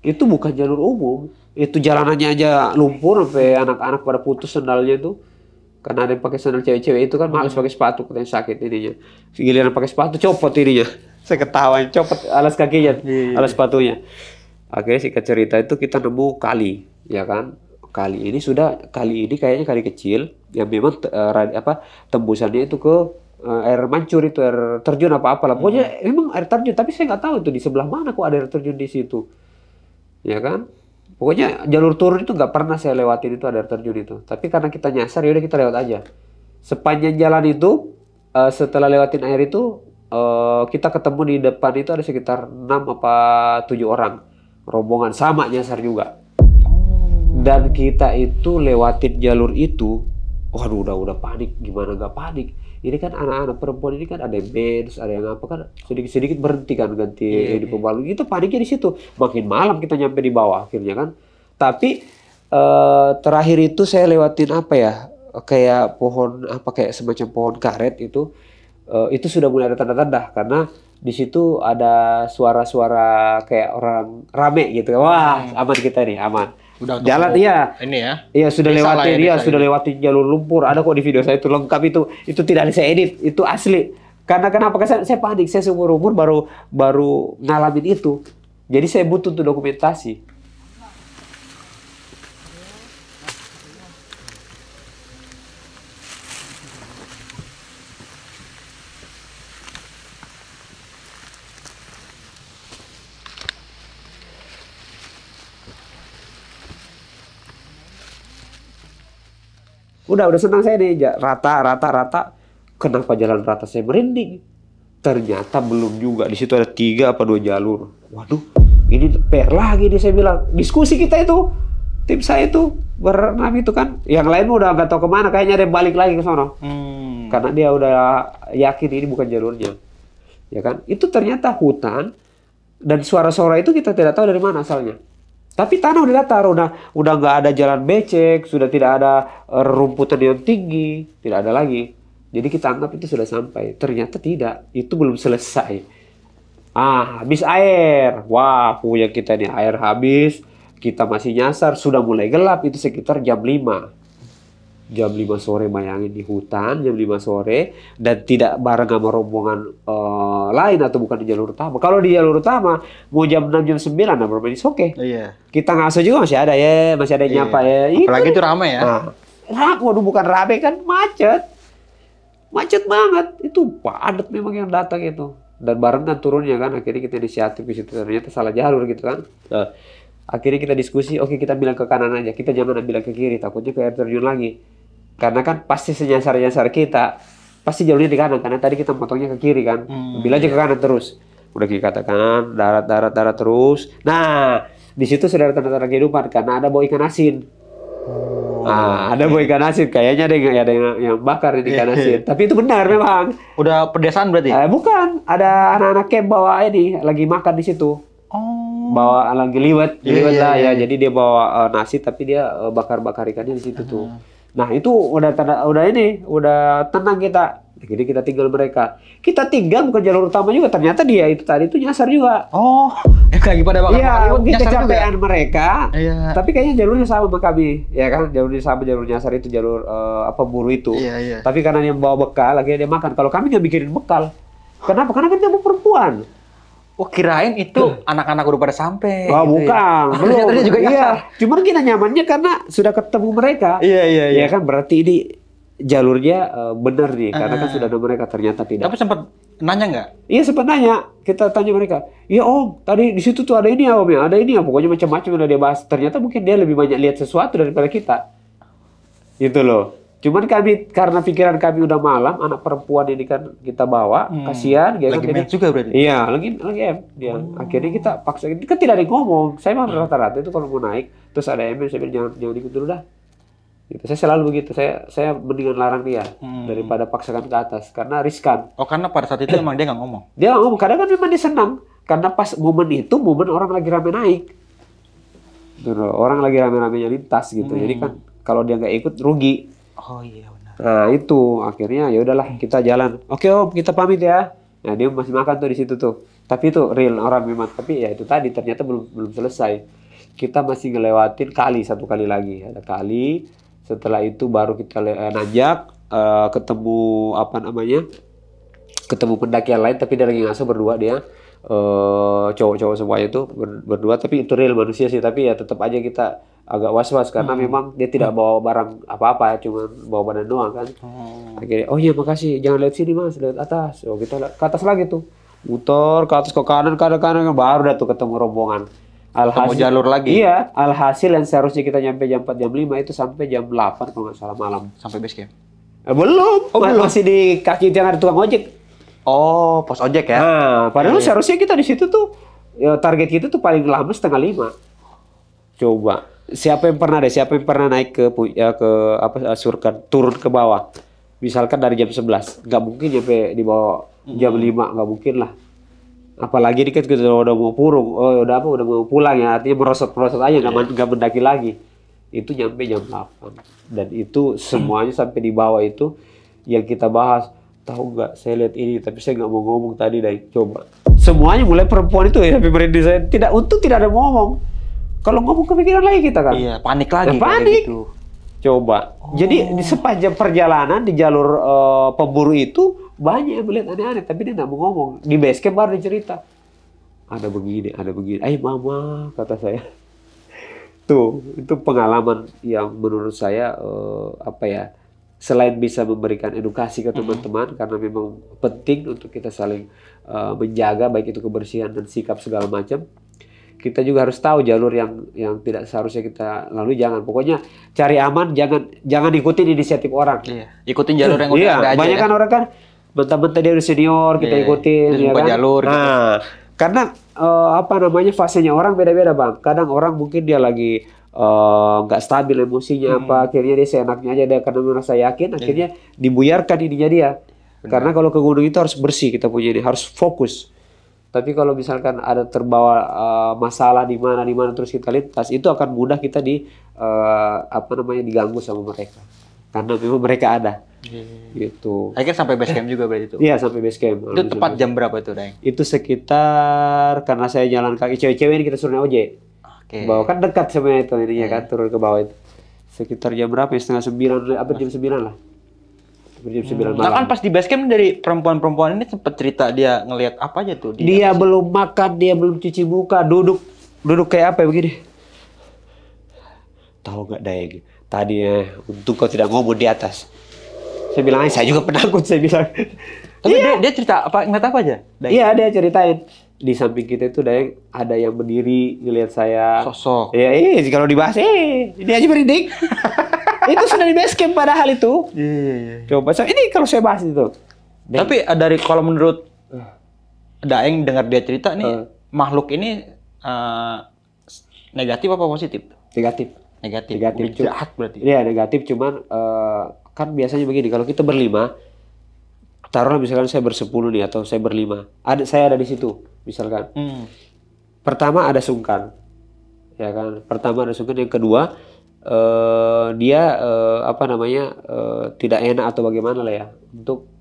Itu bukan jalur umum. Itu jalanannya aja lumpur sampai anak-anak pada putus sandalnya itu. Karena ada yang pakai sandal cewek-cewek itu kan males pakai sepatu, katanya sakit ininya. Giliran pakai sepatu copot ininya. Saya ketawain, copot alas kakinya, alas sepatunya. Akhirnya singkat cerita itu kita nemu kali, ya kan? Kali ini kayaknya kali kecil yang memang tembusannya itu ke air mancur, itu air terjun apa-apalah. Pokoknya memang air terjun, tapi saya nggak tahu itu di sebelah mana kok ada air terjun di situ. Ya kan? Pokoknya jalur turun itu nggak pernah saya lewatin, itu ada air terjun itu. Tapi karena kita nyasar, yaudah kita lewat aja. Sepanjang jalan itu, setelah lewatin air itu, kita ketemu di depan itu ada sekitar 6 apa 7 orang. Rombongan sama nyasar juga. Dan kita itu lewatin jalur itu, waduh udah panik, gimana nggak panik. Ini kan anak-anak perempuan ini kan ada yang mens, ada yang apa kan, sedikit-sedikit berhenti kan ganti di pembalut. Itu paniknya di situ. Makin malam kita nyampe di bawah akhirnya kan. Tapi terakhir itu saya lewatin apa ya, kayak pohon apa, kayak semacam pohon karet itu sudah mulai ada tanda-tanda karena Di situ ada suara-suara kayak orang rame gitu. Wah, aman kita nih, aman. Udah Jalan ketemu iya. Ini ya. Iya sudah Desa lah lewati ya, dia, desa sudah ini. lewati jalur lumpur. Ada kok di video saya itu lengkap itu. Itu tidak ada saya edit, itu asli. Karena kenapa? Karena saya panik, saya seumur umur baru ngalamin itu. Jadi saya butuh tuh dokumentasi. Udah senang saya nih, rata. Kenapa jalan rata saya merinding? Ternyata belum juga. Di situ ada 3 apa 2 jalur. Waduh, ini PR lagi nih saya bilang. Diskusi kita itu, tim saya itu berenam itu kan. Yang lain udah nggak tahu kemana. Kayaknya ada yang balik lagi ke sono. Karena dia udah yakin ini bukan jalurnya, ya kan? Itu ternyata hutan dan suara-suara itu kita tidak tahu dari mana asalnya. Tapi tanah udah datar, udah nggak ada jalan becek, sudah tidak ada rumputan yang tinggi, tidak ada lagi. Jadi kita anggap itu sudah sampai. Ternyata tidak, itu belum selesai. Habis air. Wah, punya kita nih air habis. Kita masih nyasar, sudah mulai gelap, itu sekitar jam 5. Jam 5 sore bayangin di hutan, jam 5 sore. Dan tidak bareng sama rombongan lain atau bukan di jalur utama. Kalau di jalur utama, mau jam 6, jam 9, nah bermain oke. Iya. Kita ngaso juga masih ada ya, masih ada yang nyapa ya. Apalagi itu ramai ya. Waduh bukan rame kan, macet. Macet banget. Itu padat memang yang datang itu. Dan barengan turunnya kan, akhirnya kita inisiatif di situ. Ternyata salah jalur gitu kan. Nah, akhirnya kita diskusi, oke kita bilang ke kanan aja. Kita jangan bilang ke kiri, takutnya ke air terjun lagi. Karena kan pasti senyasar-nyasar kita, pasti jalurnya di kanan. Karena tadi kita potongnya ke kiri kan. Bilang aja ke kanan terus. Udah kita katakan, darat terus. Nah, di situ sudah ada tanda-tanda kehidupan. Karena ada bau ikan asin. Ada bau ikan asin. Kayaknya ada yang bakar di ikan asin. Tapi itu benar memang. Udah pedesaan berarti? Bukan. Ada anak-anak camp bawa ini, lagi makan di situ. Bawa lagi liwet lah ya. Jadi dia bawa nasi tapi dia bakar-bakar ikannya di situ tuh. Nah itu udah tenang kita. Jadi kita tinggal mereka. Kita tinggal bukan jalur utama juga. Ternyata dia itu tadi itu nyasar juga. Lagi pada bakar liwet, mungkin nyasar juga. kecapean mereka. Iya. Tapi kayaknya jalurnya sama sama kami, ya kan? Jalurnya sama, jalur nyasar itu jalur buru itu. Iya. Tapi karena dia bawa bekal, akhirnya dia makan. Kalau kami nggak bikirin bekal. Kenapa? Karena kan dia mau perempuan. Kirain itu anak-anak udah pada sampai. Bukan, belum. Ternyata juga nyasar. Cuman kita nyamannya karena sudah ketemu mereka. Iya. Ya kan berarti ini jalurnya benar nih, karena kan sudah ada mereka, ternyata tidak. Tapi sempat nanya nggak? Iya sempat nanya, kita tanya mereka. Iya om, tadi di situ tuh ada ini ya om ya, ada ini ya, pokoknya macam-macam yang udah dia bahas. Ternyata mungkin dia lebih banyak lihat sesuatu daripada kita. Gitu loh. Cuman kami, karena pikiran kami udah malam, anak perempuan ini kan kita bawa, kasihan. Lagi match juga berarti? Iya, lagi M dia. Akhirnya kita paksa, kan tidak ada yang ngomong. Saya mah rata-rata itu kalau mau naik, terus ada M, saya bilang jangan ikut dulu dah. Gitu. Saya selalu begitu, saya mendingan larang dia daripada paksakan ke atas, karena riskan. Karena pada saat itu emang dia nggak ngomong? Dia nggak ngomong, kadang kan memang dia senang. Karena pas momen itu, momen orang lagi rame naik. Gitu, orang lagi rame-ramenya lintas gitu. Jadi kan kalau dia nggak ikut, rugi. Oh iya benar. Nah itu akhirnya ya udahlah kita jalan. Oke om kita pamit ya. Nah dia masih makan tuh di situ tuh. Tapi itu real orang memang. Tapi ya itu tadi ternyata belum selesai. Kita masih ngelewatin satu kali lagi. Ada kali. Setelah itu baru kita nanjak. Ketemu ketemu pendaki yang lain. Tapi dia lagi ngaso berdua dia. Cowok-cowok semuanya itu berdua. Tapi itu real manusia sih. Tapi ya tetap aja kita agak was-was karena memang dia tidak bawa barang apa-apa, cuma bawa badan doang kan. Akhirnya, oh iya makasih, jangan lihat sini mas, lihat atas. Oh kita ke atas lagi tuh, muter ke atas ke kanan, baru dah tuh ketemu rombongan. Ketemu jalur lagi. Iya, alhasil yang seharusnya kita nyampe jam 4, jam 5 itu sampai jam 8 kalau nggak salah malam. Sampai base camp? Belum, masih di kaki yang ada tukang ojek. Oh, pos ojek ya? Nah, padahal seharusnya kita di situ tuh, ya, target kita tuh paling lama 4:30. Coba. Siapa yang pernah naik ke Surkan, turun ke bawah, misalkan dari jam 11, nggak mungkin sampai di bawah jam 5, nggak mungkin lah. Apalagi ini kan kita udah mau purung, udah mau pulang ya, artinya merosot aja, nggak mendaki lagi. Itu nyampe jam 8 dan itu semuanya sampai di bawah itu yang kita bahas. tahu nggak saya lihat ini tapi saya nggak mau ngomong tadi deh, coba semuanya mulai perempuan itu ya, tapi merinding saya tidak ada ngomong. Kalau ngomong kepikiran lagi kita kan. Iya, panik lagi. Panik. Gitu. Coba. Jadi di sepanjang perjalanan di jalur pemburu itu banyak yang melihat aneh-aneh, tapi dia nggak mau ngomong. Di base camp baru dia cerita. Ada begini. Mama, kata saya. Tuh, itu pengalaman yang menurut saya selain bisa memberikan edukasi ke teman-teman, karena memang penting untuk kita saling menjaga baik itu kebersihan dan sikap segala macam. Kita juga harus tahu jalur yang tidak seharusnya kita lalui. Pokoknya cari aman, jangan ikutin inisiatif orang. Iya. Ikutin jalur yang udah ada aja. Banyak kan orang kan bentar-bentar dia udah senior, kita ikutin ya kan. Jalur, nah, gitu. Karena fasenya orang beda-beda Bang. Kadang orang mungkin dia lagi nggak stabil emosinya akhirnya dia seenaknya aja dia karena merasa yakin, akhirnya dibuyarkan ininya dia. Karena kalau ke gunung itu harus bersih, kita punya ini harus fokus. Tapi kalau misalkan ada terbawa masalah di mana terus kita lintas, itu akan mudah kita diganggu sama mereka. Karena memang mereka ada. Gitu. Akhirnya sampai base camp juga berarti itu. Iya, sampai base camp. Itu tepat jam berapa itu, Daeng? Itu sekitar, karena saya jalan kaki, cewek-cewek ini kita suruh naik ojek. Ke bawah kan dekat sebenarnya itu ininya kan, turun ke bawah itu. Sekitar jam berapa ya? Setengah 9, jam 9 lah. Jam 9 malam. Nah kan pas di base camp dari perempuan-perempuan ini sempat cerita dia ngelihat apa aja tuh? Dia belum makan, dia belum cuci muka, duduk kayak apa ya begini. Tahu nggak Daeng? Tadi untung kau tidak ngomong di atas. Saya bilang, saya juga penakut, saya bilang. Tapi dia cerita apa, ngeliat apa aja? Daeng? Iya, dia ceritain. Di samping kita itu Daeng ada yang berdiri ngelihat saya. Sosok. Iya, kalau dibahas, ini aja merinding. Itu sudah di base camp padahal itu. Iya. Coba, ini kalau saya bahas itu. Tapi kalau menurut Daeng dengar dia cerita nih, makhluk ini negatif apa positif? Negatif. Jahat berarti. Iya, negatif, cuman kan biasanya begini, kalau kita berlima, taruhlah misalkan saya bersepuluh nih atau saya berlima, saya ada di situ misalkan. Pertama ada sungkan, ya kan. Yang kedua dia tidak enak atau bagaimana lah ya untuk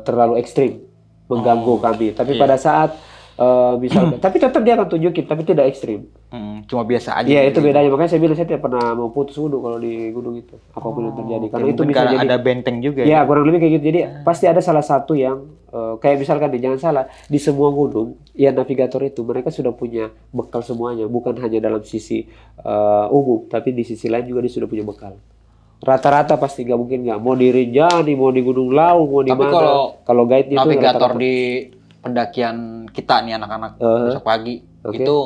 terlalu ekstrim mengganggu kami. Tapi pada saat misalkan, tapi tetap dia akan tunjukin, tapi tidak ekstrim. Cuma biasa aja. Iya, itu bedanya. Makanya saya bilang saya tidak pernah mau putus wudhu kalau di gunung itu, apapun yang terjadi. Karena itu bisa jadi ada benteng juga. Ya, kurang lebih kayak gitu. Jadi pasti ada salah satu yang kayak misalkan jangan salah, di semua gunung ya navigator itu mereka sudah punya bekal semuanya, bukan hanya dalam sisi umum, tapi di sisi lain juga dia sudah punya bekal. Rata-rata pasti nggak mungkin mau di Rinjani, mau di Gunung Lau, mau di mana. Tapi kalau guide itu navigator di pendakian kita nih anak-anak besok pagi itu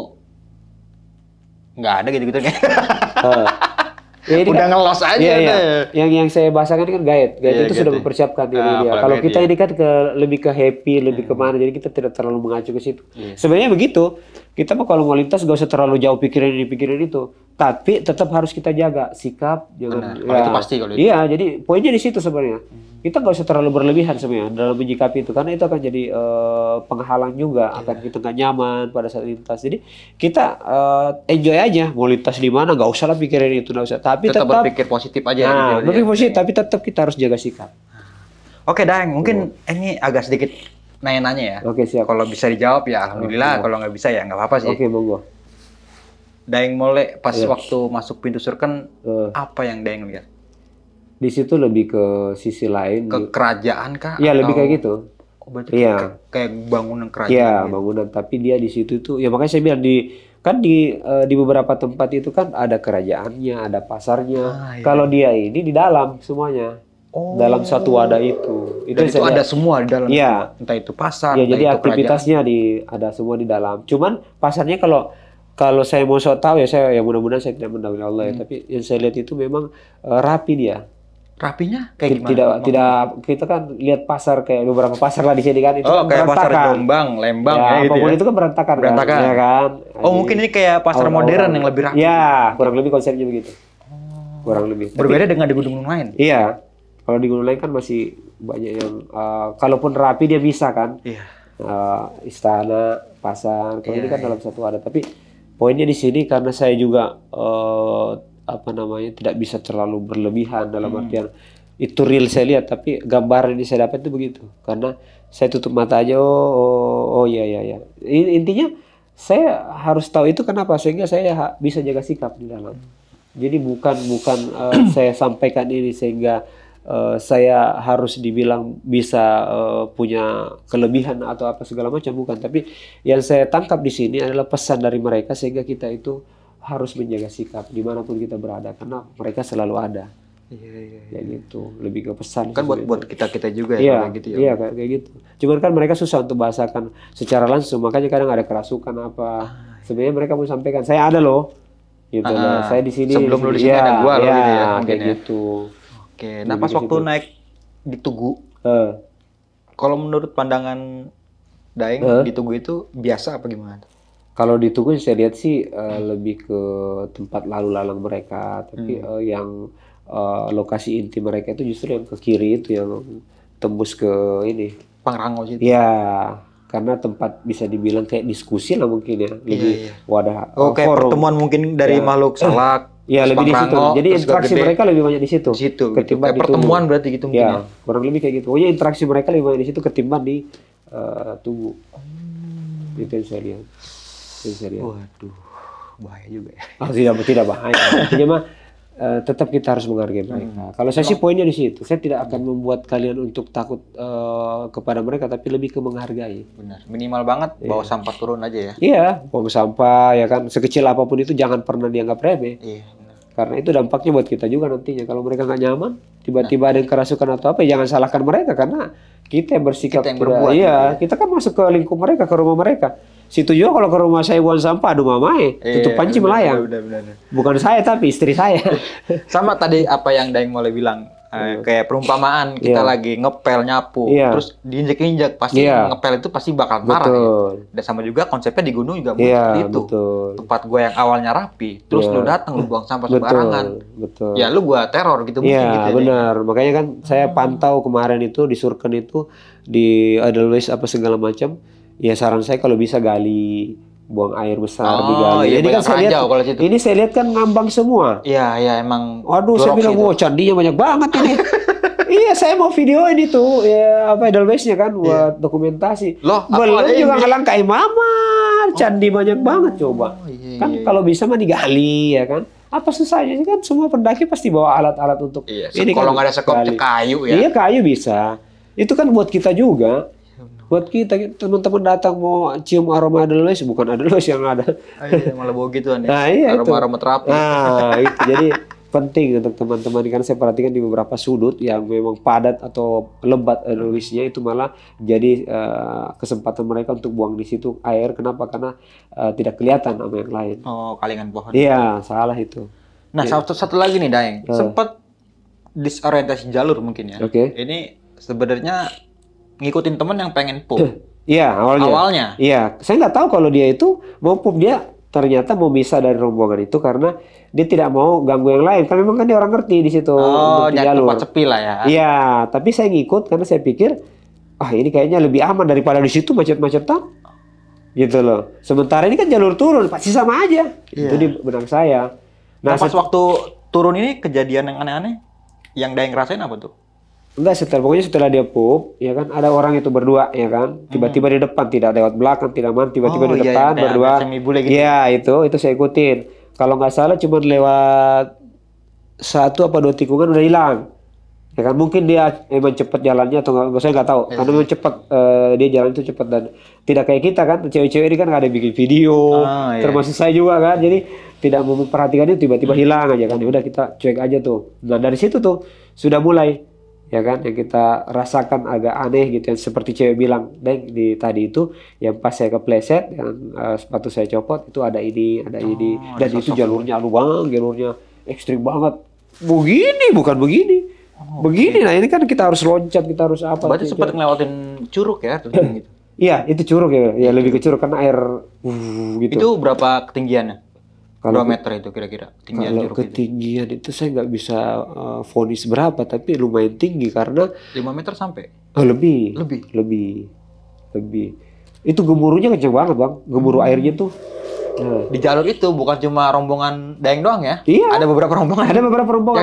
nggak ada gitu-gitu kan. Udah ngelos aja. Iya. Yang saya bahasakan ini kan guide itu sudah mempersiapkan diri dia. Kalau kita ini kan lebih ke happy, lebih kemana, jadi kita tidak terlalu mengacu ke situ. Sebenarnya begitu. Kita mah kalau mau lintas gak usah terlalu jauh pikirin itu. Tapi tetap harus kita jaga sikap, jangan. Itu pasti kalau itu. Iya, jadi poinnya di situ sebenarnya. Kita nggak usah terlalu berlebihan sebenarnya dalam menyikapi itu, karena itu akan jadi penghalang juga, akan kita nggak nyaman pada saat lintas. Jadi kita enjoy aja, mau lintas di mana nggak usah lah pikirin itu, nggak usah. Tapi tetap berpikir positif aja. Nah, berpikir positif, tapi tetap kita harus jaga sikap. Oke, Daeng, mungkin ini agak sedikit nanya-nanya ya. Oke, siap. Kalau bisa dijawab ya alhamdulillah, kalau nggak bisa ya nggak apa-apa sih. Oke, monggo. Daeng mulai pas waktu masuk pintu surken, apa yang Daeng lihat? Di situ lebih ke sisi lain. Ke kerajaan kah? Iya, lebih kayak gitu. Oh, berarti kayak bangunan kerajaan. Iya, bangunan. Tapi dia di situ tuh, ya makanya saya bilang di beberapa tempat itu kan ada kerajaannya, ada pasarnya. Kalau dia ini di dalam semuanya. Dalam satu wadah itu. Dan itu ada semua di dalam. Iya. Entah itu pasar, ya, jadi itu aktivitasnya ada semua di dalam. Cuman pasarnya kalau saya mau tahu ya saya mudah-mudahan saya tidak mendahului Allah ya. Tapi yang saya lihat itu memang rapi dia. Rapinya kayak gimana? Tidak, kita kan lihat pasar kayak beberapa pasar lah di sini kan itu kan kayak berantakan. Pasar Jombang, Lembang ya gitu apapun ya. itu kan berantakan. Ya kan? Mungkin ini kayak pasar modern yang lebih rapi. Ya, kurang lebih konsepnya begitu. Kurang lebih. Berbeda dengan di gunung lain. Iya. Kalau di gunung lain kan masih banyak yang kalaupun rapi dia bisa kan. Iya. Istana, pasar, kalau ini kan dalam satu wadah. Tapi poinnya di sini karena saya juga tidak bisa terlalu berlebihan dalam artian itu real saya lihat, tapi gambar ini saya dapat itu begitu. Karena saya tutup mata aja, oh iya iya iya. Intinya saya harus tahu itu kenapa sehingga saya bisa jaga sikap di dalam. Jadi bukan saya sampaikan ini sehingga saya harus dibilang bisa punya kelebihan atau apa segala macam, bukan. Tapi yang saya tangkap di sini adalah pesan dari mereka sehingga kita itu harus menjaga sikap dimanapun kita berada karena mereka selalu ada. Iya. Kayak gitu, lebih ke pesan. Kan buat kita juga iya, kayak gitu ya. Iya kayak gitu. Cuman kan mereka susah untuk bahasakan secara langsung, makanya kadang ada kerasukan apa. Sebenarnya mereka mau sampaikan, saya ada loh, gitu loh. Saya di sini. Sebelum lu di sini ada gua loh, gitu ya. Kayak gitu. Oke, nah pas waktu naik di Tugu, kalau menurut pandangan Daeng di Tugu itu biasa apa gimana? Kalau di Tugu saya lihat sih lebih ke tempat lalu lalang mereka, tapi yang lokasi inti mereka itu justru yang ke kiri itu yang tembus ke ini. Pangrango situ. Ya, karena tempat bisa dibilang kayak diskusi lah mungkin ya, lebih wadah. Kayak forum. pertemuan mungkin dari makhluk salak. Iya lebih di situ. Jadi interaksi mereka lebih banyak di situ. Kayak Ketimbang di pertemuan berarti gitu mungkin ya. Kurang lebih kayak gitu. Pokoknya interaksi mereka lebih banyak di situ ketimbang di Tugu. Itu yang saya lihat. Waduh, bahaya juga ya. Tidak bahaya. Artinya mah tetap kita harus menghargai mereka. Kalau saya sih poinnya di situ. Saya tidak akan membuat kalian untuk takut kepada mereka, tapi lebih ke menghargai. Benar. Minimal banget bawa sampah turun aja ya. Iya, bawa sampah ya kan. Sekecil apapun itu jangan pernah dianggap remeh. Iya. Benar. Karena itu dampaknya buat kita juga nantinya. Kalau mereka nggak nyaman, tiba-tiba ada yang kerasukan atau apa, ya jangan salahkan mereka karena kita yang bersikap. Kita yang berbuat. Iya, kita kan masuk ke lingkup mereka, ke rumah mereka. Situ juga kalau ke rumah saya buang sampah, aduh mamae, tutup panci melayang. Benar. Bukan saya tapi istri saya. Sama tadi apa yang Daeng mulai bilang, kayak perumpamaan kita lagi ngepel nyapu, terus diinjek-injek, pasti ngepel itu pasti bakal marah. Ya. Dan sama juga konsepnya di gunung juga seperti itu. Tempat gua yang awalnya rapi, terus lu datang lu buang sampah sembarangan. Betul. Ya lu gua teror gitu mungkin gitu. Iya benar. Makanya kan saya pantau kemarin itu di Surken itu di Edelweiss apa segala macam. Ya saran saya kalau bisa gali, buang air besar digali. Iya, ini kan saya lihat, ini saya lihat kan ngambang semua. Iya emang. Waduh, saya bilang, wow candinya banyak banget ini. Iya, saya mau videoin itu, ya apa Edelweiss-nya kan buat dokumentasi. Loh, belum juga ngelangkai mama, candi banyak banget coba. Kan kalau bisa mah digali ya kan. Apa susahnya sih kan semua pendaki pasti bawa alat-alat untuk. Ini kalau nggak ada sekop kayu ya. Iya kayu bisa. Itu kan buat kita juga. Buat kita teman-teman datang mau cium aroma Edelweiss, bukan Edelweiss yang ada. Iya, malah bawa gitu nih. Nah, iya aroma terapi. Nah, itu jadi penting untuk teman-teman karena saya perhatikan di beberapa sudut yang memang padat atau lebat Edelweiss-nya itu malah jadi kesempatan mereka untuk buang di situ air. Kenapa? Karena tidak kelihatan sama yang lain. Oh, kalingan pohon. Iya, salah itu. Nah, satu lagi nih Daeng, sempat disorientasi jalur mungkin ya. Ini sebenarnya ngikutin temen yang pengen pup. Iya, awalnya. Iya, saya nggak tahu kalau dia itu mau pup, dia ternyata mau bisa dari rombongan itu karena dia tidak mau ganggu yang lain. Kan memang kan dia orang ngerti di situ. Oh, jadi tempat sepi lah ya. Iya, tapi saya ngikut karena saya pikir, ini kayaknya lebih aman daripada di situ macet-macetan. Gitu loh. Sementara ini kan jalur turun, pasti sama aja. Itu di benak saya. Nah, pas waktu turun ini kejadian yang aneh-aneh, yang Daeng ngerasain apa tuh? Enggak, pokoknya setelah dia pup, ya kan ada orang itu berdua, ya kan, tiba-tiba di depan, tidak lewat belakang, tidak mana, tiba-tiba di depan berdua. Iya, itu saya ikutin. Kalau nggak salah cuma lewat 1 apa 2 tikungan udah hilang. Ya kan mungkin dia emang cepat jalannya atau nggak, saya nggak tahu. Karena memang cepat dia jalan itu cepat dan tidak kayak kita kan, cewek-cewek ini kan nggak ada bikin video, termasuk saya juga kan, jadi tidak memperhatikan itu tiba-tiba hilang aja kan. Ya udah kita cuek aja tuh. Nah dari situ tuh sudah mulai. Ya kan yang kita rasakan agak aneh gitu yang seperti cewek bilang Deng di tadi itu yang pas saya kepleset yang sepatu saya copot itu ada ini dan itu jalurnya jalurnya ekstrim banget begini bukan begini begini. Nah ini kan kita harus loncat, kita harus apa. Berarti sempat ngelewatin curug ya gitu. Iya itu curug ya lebih ke curug karena air gitu. Itu berapa ketinggiannya? Berapa meter itu kira-kira ketinggian curug ketinggian itu saya nggak bisa vonis berapa, tapi lumayan tinggi karena 5 meter sampai? Lebih. Itu gemuruhnya kenceng banget bang, gemuruh airnya tuh. Nah. Di jalur itu bukan cuma rombongan Daeng doang ya? Iya. Ada beberapa rombongan.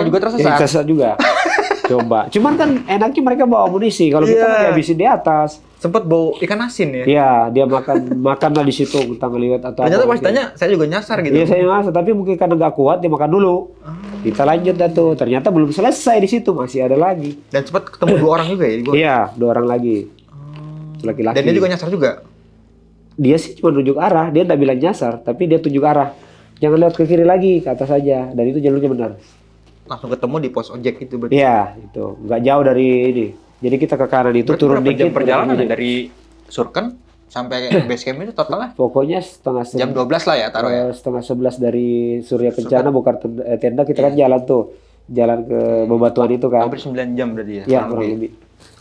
Yang juga tersesat. Yang tersesat juga. Coba. Cuman kan enaknya mereka bawa amunisi. Kalau kita kan dihabisin di atas. Sempet bau ikan asin ya. Iya, dia makan lah di situ entah ngelihat atau Ternyata apa. pas tanya saya juga nyasar gitu. Iya, saya masuk, tapi mungkin karena nggak kuat dia makan dulu. Kita lanjut dah tuh. Ternyata belum selesai di situ, masih ada lagi. Dan sempat ketemu 2 orang juga ya di gua. Iya, 2 orang lagi. Laki-laki. Dan dia juga nyasar juga. Dia sih cuma tunjuk arah, dia nggak bilang nyasar, tapi dia tunjuk arah. Jangan lewat ke kiri lagi, ke atas saja. Dan itu jalurnya benar. Langsung ketemu di pos ojek itu berarti. Iya, itu nggak jauh dari ini. Jadi kita ke kanan itu Berarti turun berapa dikit. jam perjalanan turun ya dikit. dari Surken sampai base camp itu totalnya? Pokoknya setengah Jam 12 lah ya taruh ya. setengah 11 dari Surya Kencana buka tenda, kita kan jalan tuh. Jalan ke bebatuan itu kan. Hampir 9 jam berarti ya. Iya, kurang lebih.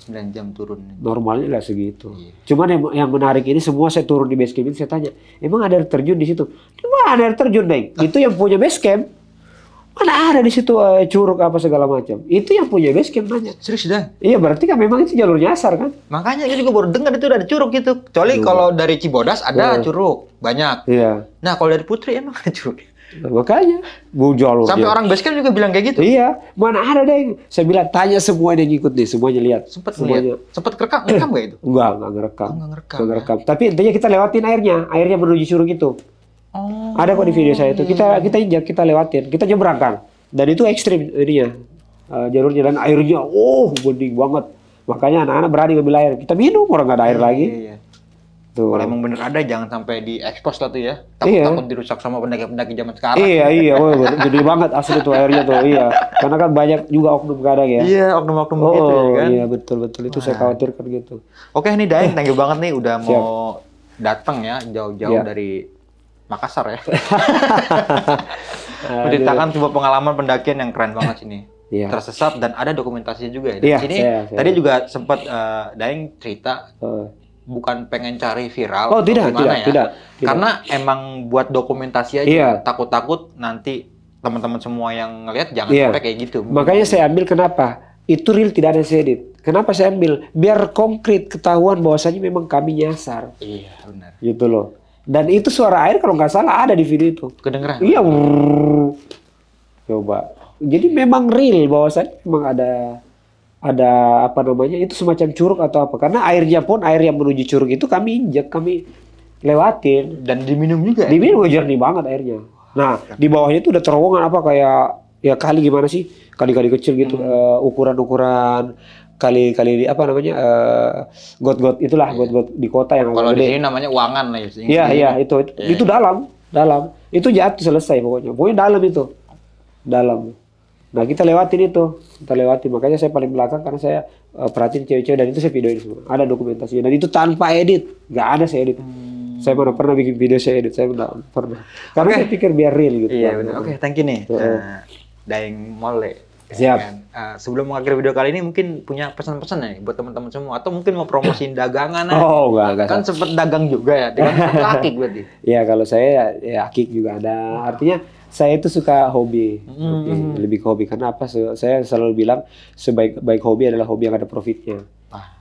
9 jam turun. Normalnya lah segitu. Cuman yang menarik ini semua saya turun di base camp ini saya tanya, emang ada air terjun di situ? Di mana air terjun, Deng? Itu yang punya base camp. Mana ada di situ curug apa segala macam. Itu yang punya base camp nanya. Serius dah? Iya, berarti kan memang itu jalur nyasar kan? Makanya kita juga baru dengar itu ada curug gitu. Kecuali kalau dari Cibodas ada curug banyak. Iya. Nah kalau dari Putri emang ada curug. Nah, makanya bu jalur Sampai dia. orang base camp juga bilang kayak gitu. Iya, mana ada, Deng? Saya bilang tanya semua yang ngikut nih, semuanya lihat. Sempet semuanya. ngeliat. Sempet ngerekam gak itu? Enggak ngerekam. Oh, nggak ngerekam, Nggak ngerekam. Tapi intinya kita lewatin airnya menuju curug itu. Oh. Ada kok di video saya itu. Kita injak, kita lewatin, kita nyebrang kan. Dan itu ekstrim ininya, jalurnya dan airnya, bening banget. Makanya anak-anak berani ngambil air. Kita minum, orang nggak ada air lagi. Iya. Tuh. Kalau emang bener ada jangan sampai diekspos lah tuh ya. Iya. Takut dirusak sama pendaki-pendaki zaman sekarang. Iya, gede banget asli tuh airnya tuh, iya. Karena kan banyak juga oknum kadang ya. Iya, oknum-oknum begitu ya kan. Iya, betul. Itu saya khawatirkan gitu. Oke nih Daeng, thank you banget nih udah mau datang ya jauh-jauh Iya. dari Makassar ya. Menceritakan sebuah pengalaman pendakian yang keren banget sini. Iya. Tersesat dan ada dokumentasinya juga ya. Iya, Di sini saya. tadi juga sempat Daeng cerita Eh, bukan pengen cari viral Oh, atau tidak. gimana ya. Tidak. Karena emang buat dokumentasi aja. Iya. Takut-takut nanti teman-teman semua yang ngelihat jangan Iya. sampai kayak gitu. Makanya saya ambil kenapa? Itu real, tidak ada saya edit. Kenapa saya ambil? Biar konkret ketahuan bahwasanya memang kami nyasar. Iya, benar. Gitu loh. Dan itu suara air kalau nggak salah ada di video itu. Kedengeran. Iya. Coba. Jadi memang real bahwasanya memang ada apa namanya, itu semacam curug atau apa. Karena airnya pun air yang menuju curug itu kami injak, kami lewatin. Dan diminum juga ya? Diminum jernih banget airnya. Nah, di bawahnya itu udah terowongan apa kayak ya kali gimana sih? Kali-kali kecil gitu, ukuran-ukuran kali-kali apa namanya? Got-got itulah, got-got di kota yang Kalau agak di gede. sini namanya Wangan lah ya. Iya, itu dalam. Itu jatuh selesai pokoknya. Pokoknya dalam itu. Dalam. Nah, kita lewatin itu. Makanya saya paling belakang karena saya perhatiin cewek-cewek dan itu saya videoin semua. Ada dokumentasinya dan itu tanpa edit. Nggak ada saya edit. Saya mana pernah bikin video saya edit, saya nggak pernah. Karena saya pikir biar real gitu. Iya benar. Oke, thank you nih. Daeng Mole. Siap. Kan? Sebelum mengakhiri video kali ini mungkin punya pesan-pesan nih buat teman-teman semua atau mungkin mau promosiin dagangan aja. Oh, enggak. Kan sempet dagang juga ya, dengan kaki berarti. Ya kalau saya ya akik juga ada. Artinya saya itu suka hobi. Lebih ke hobi karena apa? Saya selalu bilang sebaik hobi adalah hobi yang ada profitnya.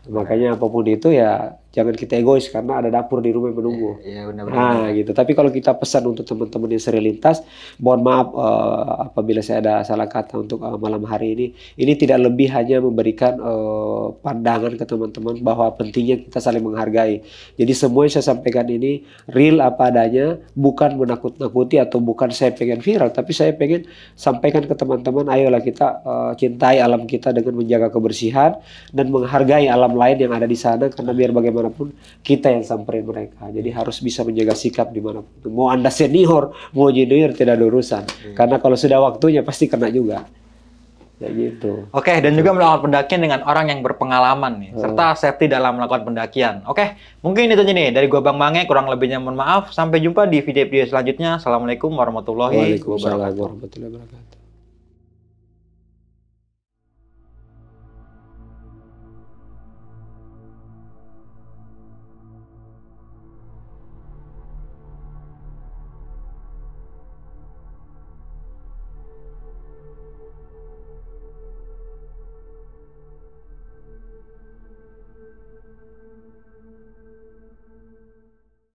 Makanya apapun itu ya jangan kita egois karena ada dapur di rumah yang menunggu. Iya benar-benar. Nah gitu. Tapi kalau kita pesan untuk teman-teman yang sering lintas, mohon maaf apabila saya ada salah kata untuk malam hari ini tidak lebih hanya memberikan pandangan ke teman-teman bahwa pentingnya kita saling menghargai. Jadi semua yang saya sampaikan ini real apa adanya, bukan menakut-nakuti atau bukan saya pengen viral, tapi saya pengen sampaikan ke teman-teman, ayolah kita cintai alam kita dengan menjaga kebersihan dan menghargai alam lain yang ada di sana karena biar bagaimanapun kita yang samperin mereka. Jadi harus bisa menjaga sikap dimanapun. Mau Anda senior, mau junior tidak ada urusan. Karena kalau sudah waktunya pasti kena juga. Ya gitu. Oke, dan juga melakukan pendakian dengan orang yang berpengalaman nih, serta safety dalam melakukan pendakian. Oke, mungkin itu aja nih dari gua Bang Mange, kurang lebihnya mohon maaf. Sampai jumpa di video-video selanjutnya. Assalamualaikum warahmatullahi wabarakatuh. Waalaikumsalam warahmatullahi wabarakatuh.